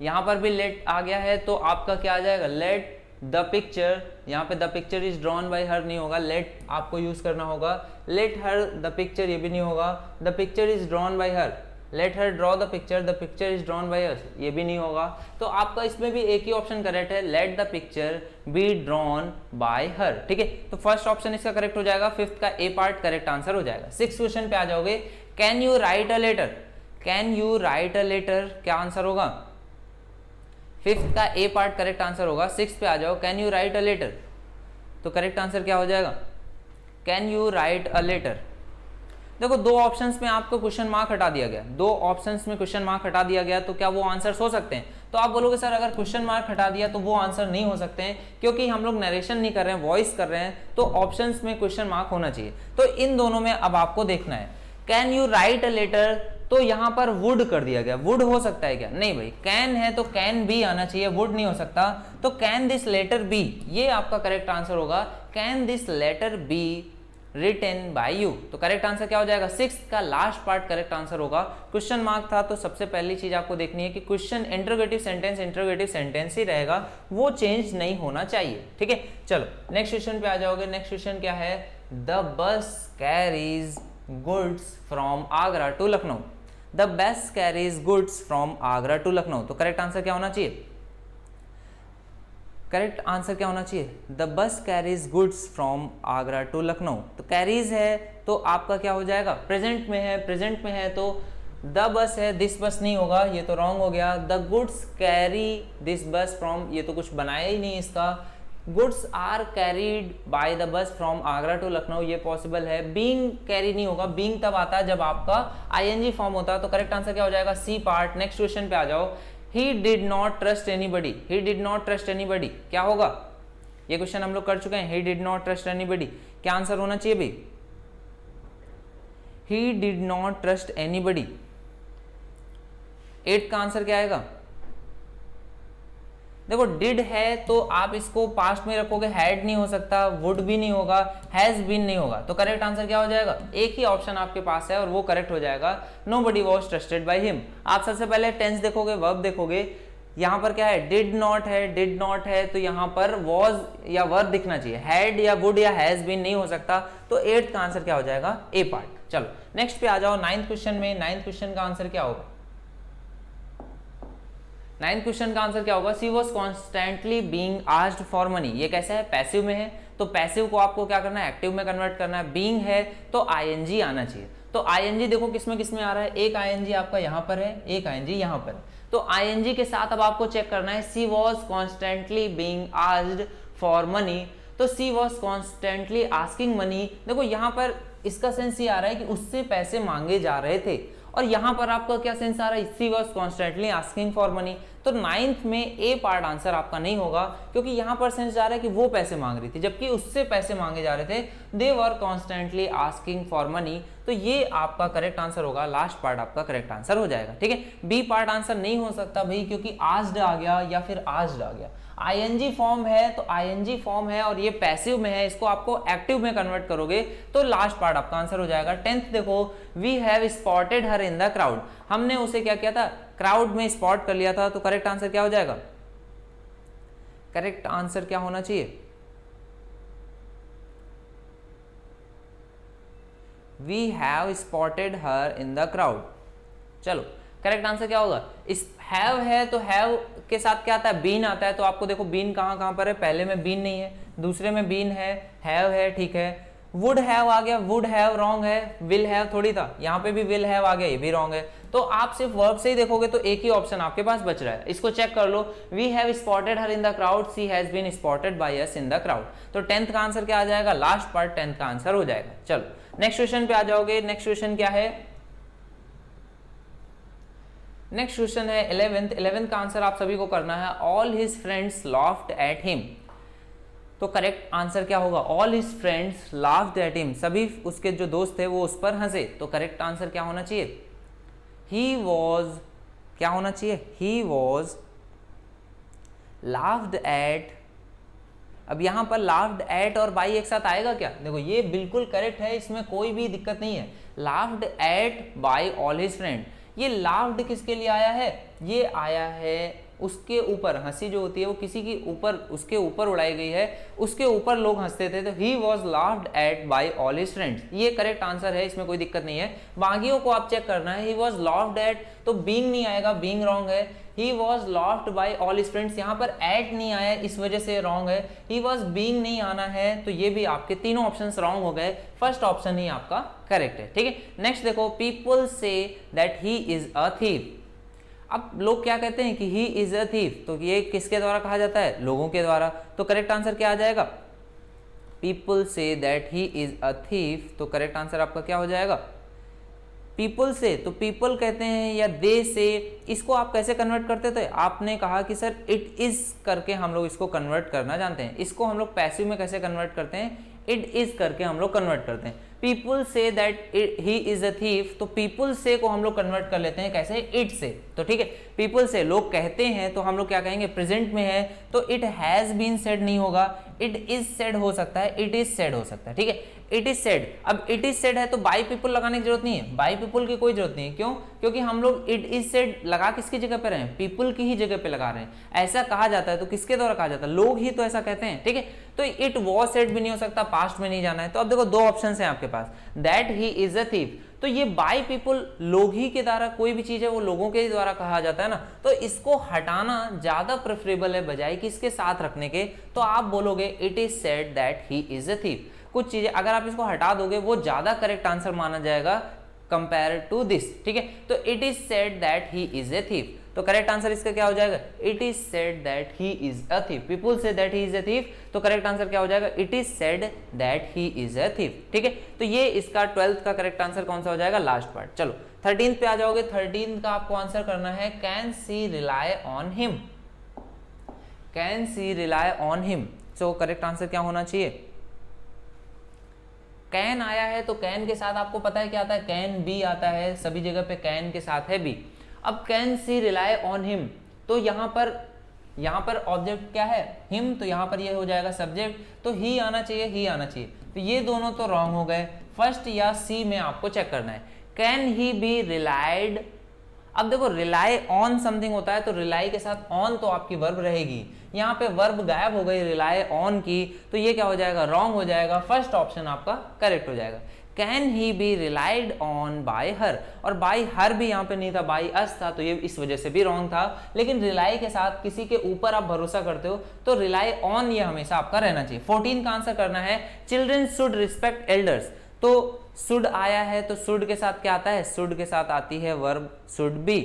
यहां पर भी लेट आ गया है तो आपका क्या आ जाएगा, लेट द पिक्चर, यहाँ पे the picture is drawn by हर नहीं होगा, लेट आपको यूज करना होगा, लेट हर द पिक्चर ये भी नहीं होगा, the picture is drawn by her, late her draw the picture is drawn by us, ये भी नहीं होगा। तो आपका इसमें भी एक ही ऑप्शन करेक्ट है, let the picture be drawn by her, ठीक है। तो फर्स्ट ऑप्शन इसका करेक्ट हो जाएगा, फिफ्थ का ए पार्ट करेक्ट आंसर हो जाएगा। सिक्स क्वेश्चन पे आ जाओगे, can you write a letter, can you write a letter, क्या आंसर होगा, फिफ्थ का ए पार्ट करेक्ट आंसर होगा। सिक्स पे आ जाओ, can you write a letter, तो करेक्ट आंसर क्या हो जाएगा, can you write a letter. देखो दो ऑप्शंस में आपको क्वेश्चन मार्क हटा दिया गया, दो ऑप्शंस में क्वेश्चन मार्क हटा दिया गया, तो क्या वो आंसर्स हो सकते हैं, तो आप बोलोगे सर अगर क्वेश्चन मार्क हटा दिया तो वो आंसर नहीं हो सकते हैं, क्योंकि हम लोग नरेशन नहीं कर रहे हैं, वॉइस कर रहे हैं, तो ऑप्शंस में क्वेश्चन मार्क होना चाहिए। तो इन दोनों में अब आपको देखना है, can you write a letter, तो यहां पर वुड कर दिया गया, वुड हो सकता है क्या, नहीं भाई, कैन है तो कैन बी आना चाहिए, वुड नहीं हो सकता, तो कैन दिस लेटर बी, ये आपका करेक्ट आंसर होगा, can this letter B written by you, तो करेक्ट आंसर क्या हो जाएगा, सिक्स का लास्ट पार्ट करेक्ट आंसर होगा। क्वेश्चन मार्क था तो सबसे पहली चीज आपको देखनी है कि क्वेश्चन इंटरोगेटिव सेंटेंस ही रहेगा, वो चेंज नहीं होना चाहिए, ठीक है। चलो नेक्स्ट क्वेश्चन पे आ जाओगे। नेक्स्ट क्वेश्चन क्या है, the bus carries goods from Agra to Lucknow, the bus carries goods from Agra to Lucknow, तो करेक्ट आंसर क्या होना चाहिए, करेक्ट आंसर क्या होना चाहिए, the bus carries goods from Agra to Lucknow, तो कैरीज है तो आपका क्या हो जाएगा, प्रेजेंट में है, प्रेजेंट में है तो द बस है, दिस बस नहीं होगा, ये तो रॉन्ग हो गया। The goods carry this bus from, ये तो कुछ बनाया ही नहीं इसका, goods are carried by the bus from Agra to Lucknow, ये पॉसिबल है। बीइंग कैरी नहीं होगा, बीइंग तब आता है जब आपका आईएनजी फॉर्म होता है, तो करेक्ट आंसर क्या हो जाएगा, सी पार्ट। नेक्स्ट क्वेश्चन पे आ जाओ, he did not trust anybody, he did not trust anybody, क्या होगा, ये क्वेश्चन हम लोग कर चुके हैं, he did not trust anybody, क्या आंसर होना चाहिए भाई, he did not trust anybody, 8 का आंसर क्या आएगा, देखो डिड है तो आप इसको पास्ट में रखोगे, हैड नहीं हो सकता, वुड भी नहीं होगा, हैज बीन नहीं होगा, तो करेक्ट आंसर क्या हो जाएगा, एक ही ऑप्शन आपके पास है और वो करेक्ट हो जाएगा, nobody was trusted by him. आप सबसे पहले टेंस देखोगे, वर्ब देखोगे, यहाँ पर क्या है, डिड नॉट है तो यहाँ पर वॉज या वर दिखना चाहिए, हैड या वुड या हैज बीन नहीं हो सकता, तो 8 का आंसर क्या हो जाएगा, ए पार्ट। चलो नेक्स्ट पे आ जाओ, 9th क्वेश्चन में। 9th क्वेश्चन का आंसर क्या होगा, 9th क्वेश्चन का आंसर क्या होगा, she was constantly being asked for money, ये कैसा है, पैसिव में है, तो पैसिव को आपको क्या करना है, एक्टिव में कन्वर्ट करना है, बीइंग है तो आईएनजी आना चाहिए, तो आईएनजी देखो किसमें किसमें आ रहा है, एक आईएनजी आपका यहाँ पर है, एक आईएनजी यहाँ पर है, तो आईएनजी के साथ अब आपको चेक करना है, she was constantly being asked for money, तो she was constantly asking money, देखो यहाँ पर इसका सेंस ये आ रहा है कि उससे पैसे मांगे जा रहे थे, और यहां पर आपका क्या सेंस आ रहा है, she was constantly asking for money, तो 9th में ए पार्ट आंसर आपका नहीं होगा, क्योंकि यहां पर सेंस जा रहा है कि वो पैसे मांग रही थी जबकि उससे पैसे मांगे जा रहे थे, they were constantly asking for money, तो ये आपका करेक्ट आंसर होगा, लास्ट पार्ट आपका करेक्ट आंसर हो जाएगा, ठीक है। बी पार्ट आंसर नहीं हो सकता भाई, क्योंकि आस्क्ड आ गया या फिर आस्क्ड आ गया, आईएनजी फॉर्म है तो आईएनजी फॉर्म है और ये पैसिव में है, इसको आपको एक्टिव में कन्वर्ट करोगे तो लास्ट पार्ट आपका आंसर हो जाएगा। 10th देखो, we have spotted her in the crowd, हमने उसे क्या किया था, क्राउड में स्पॉट कर लिया था, तो करेक्ट आंसर क्या हो जाएगा, करेक्ट आंसर क्या होना चाहिए, we have spotted her in the crowd. चलो करेक्ट आंसर क्या होगा, इस हैव है तो हैव के साथ क्या आता है, बीन आता है, तो आपको देखो बीन कहां कहां पर है, पहले में बीन नहीं है, दूसरे में बीन है, हैव है, ठीक है। वुड हैव आ गया, वुड हैव रॉन्ग है, विल हैव थोड़ी था, यहाँ पे भी विल हैव आ गया, ये भी रॉन्ग है। तो आप सिर्फ वर्ब से ही देखोगे तो एक ही ऑप्शन आपके पास बच रहा है, इसको चेक कर लो, we have spotted her in the crowd, she has been spotted by us in the crowd. तो 10th का आंसर क्या आ जाएगा, लास्ट पार्ट 10th का आंसर हो जाएगा। चलो नेक्स्ट क्वेश्चन पे आ जाओगे। नेक्स्ट क्वेश्चन क्या है, नेक्स्ट क्वेश्चन है 11th का आंसर आप सभी को करना है, all his friends laughed at him. तो करेक्ट आंसर क्या होगा, all his friends laughed at him, सभी उसके जो दोस्त थे वो उस पर हंसे, तो करेक्ट आंसर क्या होना चाहिए, ही वॉज, क्या होना चाहिए, ही वॉज लाफ्ड एट। अब यहां पर लाफ्ड एट और बाई एक साथ आएगा क्या, देखो ये बिल्कुल करेक्ट है, इसमें कोई भी दिक्कत नहीं है, laughed eight by all his friend. ये लाफ्ड किसके लिए आया है, ये आया है उसके ऊपर, हंसी जो होती है वो किसी के ऊपर, उसके ऊपर उड़ाई गई है, उसके ऊपर लोग हंसते थे, तो he was laughed eight by all his friends, ये करेक्ट आंसर है, इसमें कोई दिक्कत नहीं है। बाकियों को आप चेक करना है, ही वॉज लाफ्ड एट, तो बीइंग नहीं आएगा, बीइंग रॉन्ग है, he was laughed by all his friends, यहाँ पर एट नहीं आया इस वजह से रॉन्ग है, ही वॉज बीइंग नहीं आना है, तो ये भी आपके तीनों ऑप्शन रॉन्ग हो गए, फर्स्ट ऑप्शन ही आपका करेक्ट है, ठीक है। नेक्स्ट देखो, people say that he is a thief. अब लोग क्या कहते हैं कि ही इज अ थीफ, तो ये किसके द्वारा कहा जाता है, लोगों के द्वारा, तो करेक्ट आंसर क्या आ जाएगा, people say that he is a thief, तो करेक्ट आंसर आपका क्या हो जाएगा, पीपल से, तो पीपल कहते हैं या दे से, इसको आप कैसे कन्वर्ट करते थे, आपने कहा कि सर इट इज करके हम लोग इसको कन्वर्ट करना जानते हैं, इसको हम लोग पैसिव में कैसे कन्वर्ट करते हैं, इट इज करके हम लोग कन्वर्ट करते हैं। People say that he is a thief, तो पीपल से को हम लोग कन्वर्ट कर लेते हैं कैसे, इट से, तो ठीक है, पीपल से लोग कहते हैं तो हम लोग क्या कहेंगे, प्रेजेंट में है तो इट हैज बीन सेड नहीं होगा, इट इज सेड हो सकता है, इट इज सेड हो सकता है, ठीक है, इट इज सेड। अब इट इज सेड है तो बाई पीपल लगाने की जरूरत नहीं है, बाई पीपल की कोई जरूरत नहीं है, क्यों, क्योंकि हम लोग इट इज सेड लगा किसकी जगह पे रहे हैं, पीपल की ही जगह पे लगा रहे हैं, ऐसा कहा जाता है तो किसके द्वारा कहा जाता है, लोग ही तो ऐसा कहते हैं, ठीक है। तो इट वॉज सेड भी नहीं हो सकता, पास्ट में नहीं जाना है, तो अब देखो दो ऑप्शन हैं आपके पास, that he is a thief, तो ये बाय पीपल लोग ही के द्वारा, कोई भी चीज है वो लोगों के द्वारा कहा जाता है ना, तो इसको हटाना ज्यादा प्रेफरेबल है बजाय कि इसके साथ रखने के, तो आप बोलोगे it is said that he is a thief. कुछ चीजें अगर आप इसको हटा दोगे वो ज्यादा करेक्ट आंसर माना जाएगा कंपेयर टू दिस, ठीक है। तो it is said that he is a thief, तो करेक्ट आंसर इसका क्या हो जाएगा, it is said that he is a thief, people say that he is a thief, तो करेक्ट आंसर क्या हो जाएगा, it is said that he is a thief, ठीक है। तो ये इसका 12th का करेक्ट आंसर कौन सा हो जाएगा, लास्ट पार्ट। चलो 13th पे आ जाओगे, 13th का आपको आंसर करना है, can see rely on him, can see rely on him, so correct answer क्या होना चाहिए, कैन आया है तो कैन के साथ आपको पता है क्या आता है, कैन बी आता है, सभी जगह पे कैन के साथ है बी। अब can see rely on him, तो यहाँ पर ऑब्जेक्ट क्या है, हिम, तो यहाँ पर ये हो जाएगा सब्जेक्ट, तो ही आना चाहिए, ही आना चाहिए, तो ये दोनों तो रॉन्ग हो गए, फर्स्ट या सी में आपको चेक करना है, कैन ही बी रिलाइड। अब देखो रिलाई ऑन समथिंग होता है तो रिलाई के साथ ऑन तो आपकी वर्ब रहेगी, यहाँ पे वर्ब गायब हो गई रिलाई ऑन की, तो ये क्या हो जाएगा, रॉन्ग हो जाएगा, फर्स्ट ऑप्शन आपका करेक्ट हो जाएगा। Can he be relied on by her, और बाय हर भी यहाँ पे नहीं था, बाय अस था, तो ये इस वजह से भी रॉन्ग था, लेकिन रिलाई के साथ किसी के ऊपर आप भरोसा करते हो तो रिलाई ऑन ये हमेशा आपका रहना चाहिए। 14 का आंसर करना है, चिल्ड्रन शुड रिस्पेक्ट एल्डर्स, तो शुड आया है तो शुड के साथ क्या आता है, शुड के साथ आती है वर्ब शुड बी,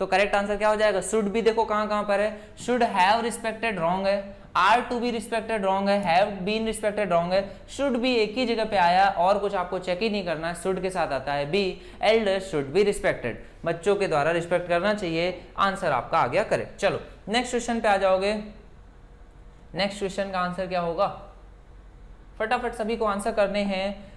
तो करेक्ट आंसर क्या हो जाएगा, शुड बी देखो कहां कहां पर है, शुड हैव रिस्पेक्टेड रॉन्ग है, are to be respected wrong है, हैव बीन रिस्पेक्टेड रॉन्ग है, शुड बी एक ही जगह पे आया और कुछ आपको चेक ही नहीं करना है, शुड के साथ आता है be, elders should be respected, बच्चों के द्वारा रिस्पेक्ट करना चाहिए, आंसर आपका आ गया करेक्ट। चलो नेक्स्ट क्वेश्चन पे आ जाओगे, नेक्स्ट क्वेश्चन का आंसर क्या होगा, फटाफट सभी को आंसर करने हैं।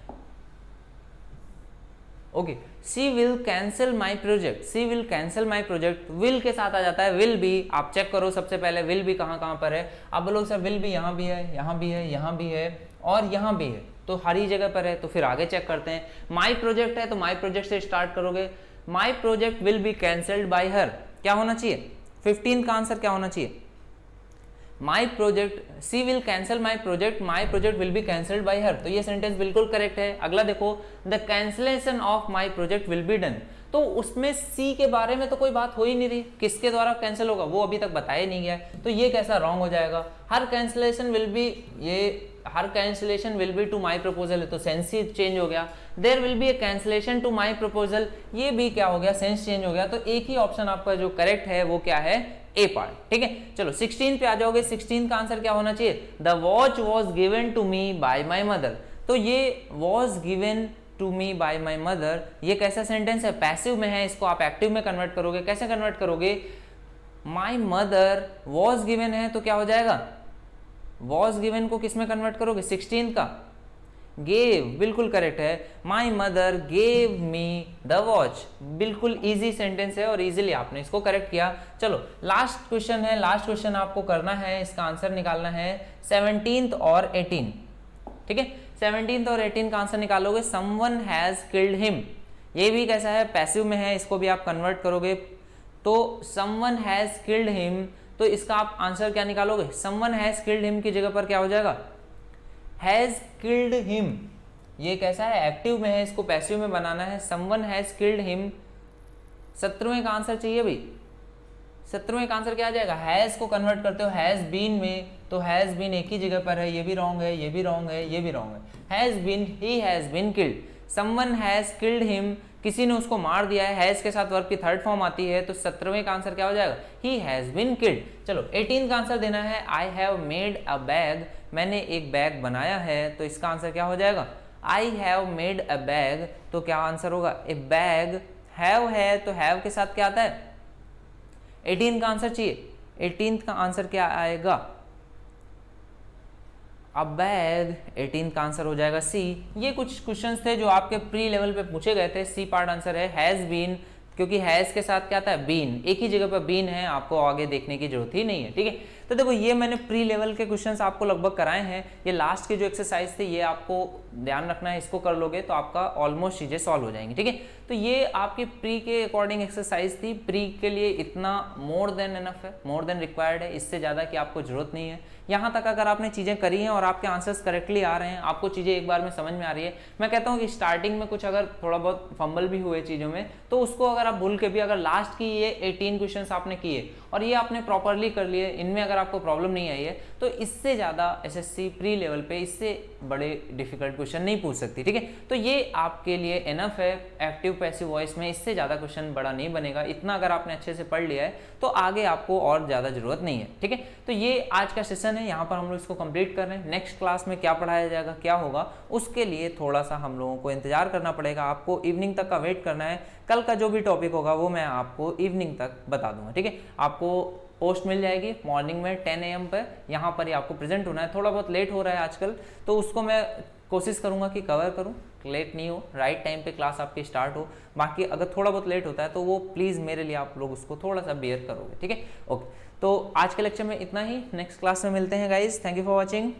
Okay, she will cancel my project, she will cancel my project, will के साथ आ जाता है विल बी। आप चेक करो सबसे पहले विल बी कहाँ कहाँ पर है। आप बोलोगे सर विल बी यहाँ भी है, यहाँ भी है, यहाँ भी है और यहाँ भी है, तो हर ही जगह पर है। तो फिर आगे चेक करते हैं। माई प्रोजेक्ट है तो माई प्रोजेक्ट से स्टार्ट करोगे। My project will be cancelled by her, क्या होना चाहिए 15 का आंसर क्या होना चाहिए? My project, she will cancel my project, my project will be cancelled by her. तो ये सेंटेंस बिल्कुल करेक्ट है। अगला देखो, the cancellation of my project will be done. तो उसमें सी के बारे में तो कोई बात हो ही नहीं रही, किसके द्वारा कैंसिल होगा वो अभी तक बताया नहीं गया है, तो ये कैसा रॉन्ग हो जाएगा। हर कैंसिलेशन विल बी, ये her cancellation will be to my proposal है तो सेंस ही चेंज हो गया। There will be a cancellation to my proposal, ये भी क्या हो गया, सेंस चेंज हो गया। तो एक ही ऑप्शन आपका जो करेक्ट है वो क्या है, ए पार्ट। ठीक है, चलो 16 पे आ जाओगे। 16 का आंसर क्या होना चाहिए? The watch was given to me by my mother. तो ये was given to me by my mother, ये कैसा सेंटेंस है, पैसिव में है, इसको आप एक्टिव में कन्वर्ट करोगे। कैसे कन्वर्ट करोगे? माई मदर वॉज गिवन है तो क्या हो जाएगा, वॉज गिवन को किस में कन्वर्ट करोगे, 16 का, गेव, बिल्कुल करेक्ट है। My mother gave me the watch, बिल्कुल इजी सेंटेंस है और इजीली आपने इसको करेक्ट किया। चलो लास्ट क्वेश्चन है, लास्ट क्वेश्चन आपको करना है, इसका आंसर निकालना है 17 और 18। ठीक है, 17 और 18 का आंसर निकालोगे। समवन हैज किल्ड हिम, ये भी कैसा है, पैसिव में है, इसको भी आप कन्वर्ट करोगे तो समवन हैज किल्ड हिम, तो इसका आप आंसर क्या निकालोगे, समवन हैज किल्ड हिम की जगह पर क्या हो जाएगा, हैज किल्ड हिम। ये कैसा है, एक्टिव में है, इसको पैसिव में बनाना है। समवन हैज किल्ड हिम, 17वें का आंसर चाहिए भाई। 17वें का आंसर क्या आ जाएगा, हैज को कन्वर्ट करते हो हैज बीन में, तो हैज बीन एक ही जगह पर है, ये भी रॉन्ग है, ये भी रॉन्ग है, ये भी रॉन्ग है। Has been, he has been killed, someone has killed him, किसी ने उसको मार दिया है, हैज के साथ वर्ब की थर्ड फॉर्म आती है, तो 17वें का आंसर क्या हो जाएगा, ही हैज बीन किल्ड। चलो 18 का आंसर देना है, I have made a bag, मैंने एक बैग बनाया है, तो इसका आंसर क्या हो जाएगा, I have made a bag, तो क्या आंसर होगा, ए बैग, हैव है तो हैव के साथ क्या आता है, 18 का आंसर चाहिए। 18 का आंसर क्या आएगा, अब बैग, 18 का आंसर हो जाएगा सी। ये कुछ क्वेश्चंस थे जो आपके प्री लेवल पे पूछे गए थे। सी पार्ट आंसर है हैज बीन, क्योंकि हैज के साथ क्या आता है, बीन, एक ही जगह पर बीन है, आपको आगे देखने की जरूरत ही नहीं है। ठीक है, तो देखो ये मैंने प्री लेवल के क्वेश्चंस आपको लगभग कराए हैं। ये लास्ट की जो एक्सरसाइज थी ये आपको ध्यान रखना है, इसको कर लोगे तो आपका ऑलमोस्ट चीजें सॉल्व हो जाएंगी। ठीक है, तो ये आपकी प्री के अकॉर्डिंग एक्सरसाइज थी। प्री के लिए इतना मोर देन एनफ है, मोर देन रिक्वायर्ड है, इससे ज्यादा की आपको जरूरत नहीं है। यहाँ तक अगर आपने चीजें करी हैं और आपके आंसर्स करेक्टली आ रहे हैं, आपको चीजें एक बार में समझ में आ रही है, मैं कहता हूँ कि स्टार्टिंग में कुछ अगर थोड़ा बहुत फंबल भी हुए चीजों में, तो उसको अगर आप भूल के भी अगर लास्ट की ये 18 क्वेश्चंस आपने किए और ये आपने प्रॉपरली कर लिए, इनमें अगर आपको प्रॉब्लम नहीं आई है, तो इससे ज्यादा एसएससी प्री लेवल पे इससे बड़े डिफिकल्ट क्वेश्चन नहीं पूछ सकती। ठीक है, तो ये आपके लिए एनफ है एक्टिव पैसिव वॉइस में, इससे ज्यादा क्वेश्चन बड़ा नहीं बनेगा। इतना अगर आपने अच्छे से पढ़ लिया है तो आगे आपको और ज्यादा जरूरत नहीं है। ठीक है, तो ये आज का सेशन है, यहाँ पर हम लोग इसको कंप्लीट कर रहे हैं। नेक्स्ट क्लास में क्या पढ़ाया जाएगा, क्या होगा, उसके लिए थोड़ा सा हम लोगों को इंतजार करना पड़ेगा, आपको इवनिंग तक का वेट करना है। कल का जो भी टॉपिक होगा वो मैं आपको इवनिंग तक बता दूंगा। ठीक है, आपको पोस्ट मिल जाएगी मॉर्निंग में 10 AM पर, यहाँ पर ही आपको प्रेजेंट होना है। थोड़ा बहुत लेट हो रहा है आजकल, तो उसको मैं कोशिश करूंगा कि कवर करूं, लेट नहीं हो, राइट टाइम पे क्लास आपकी स्टार्ट हो। बाकी अगर थोड़ा बहुत लेट होता है तो वो प्लीज़ मेरे लिए आप लोग उसको थोड़ा सा बेयर करोगे। ठीक है, ओके, तो आज के लेक्चर में इतना ही, नेक्स्ट क्लास में मिलते हैं guys. Thank you for watching.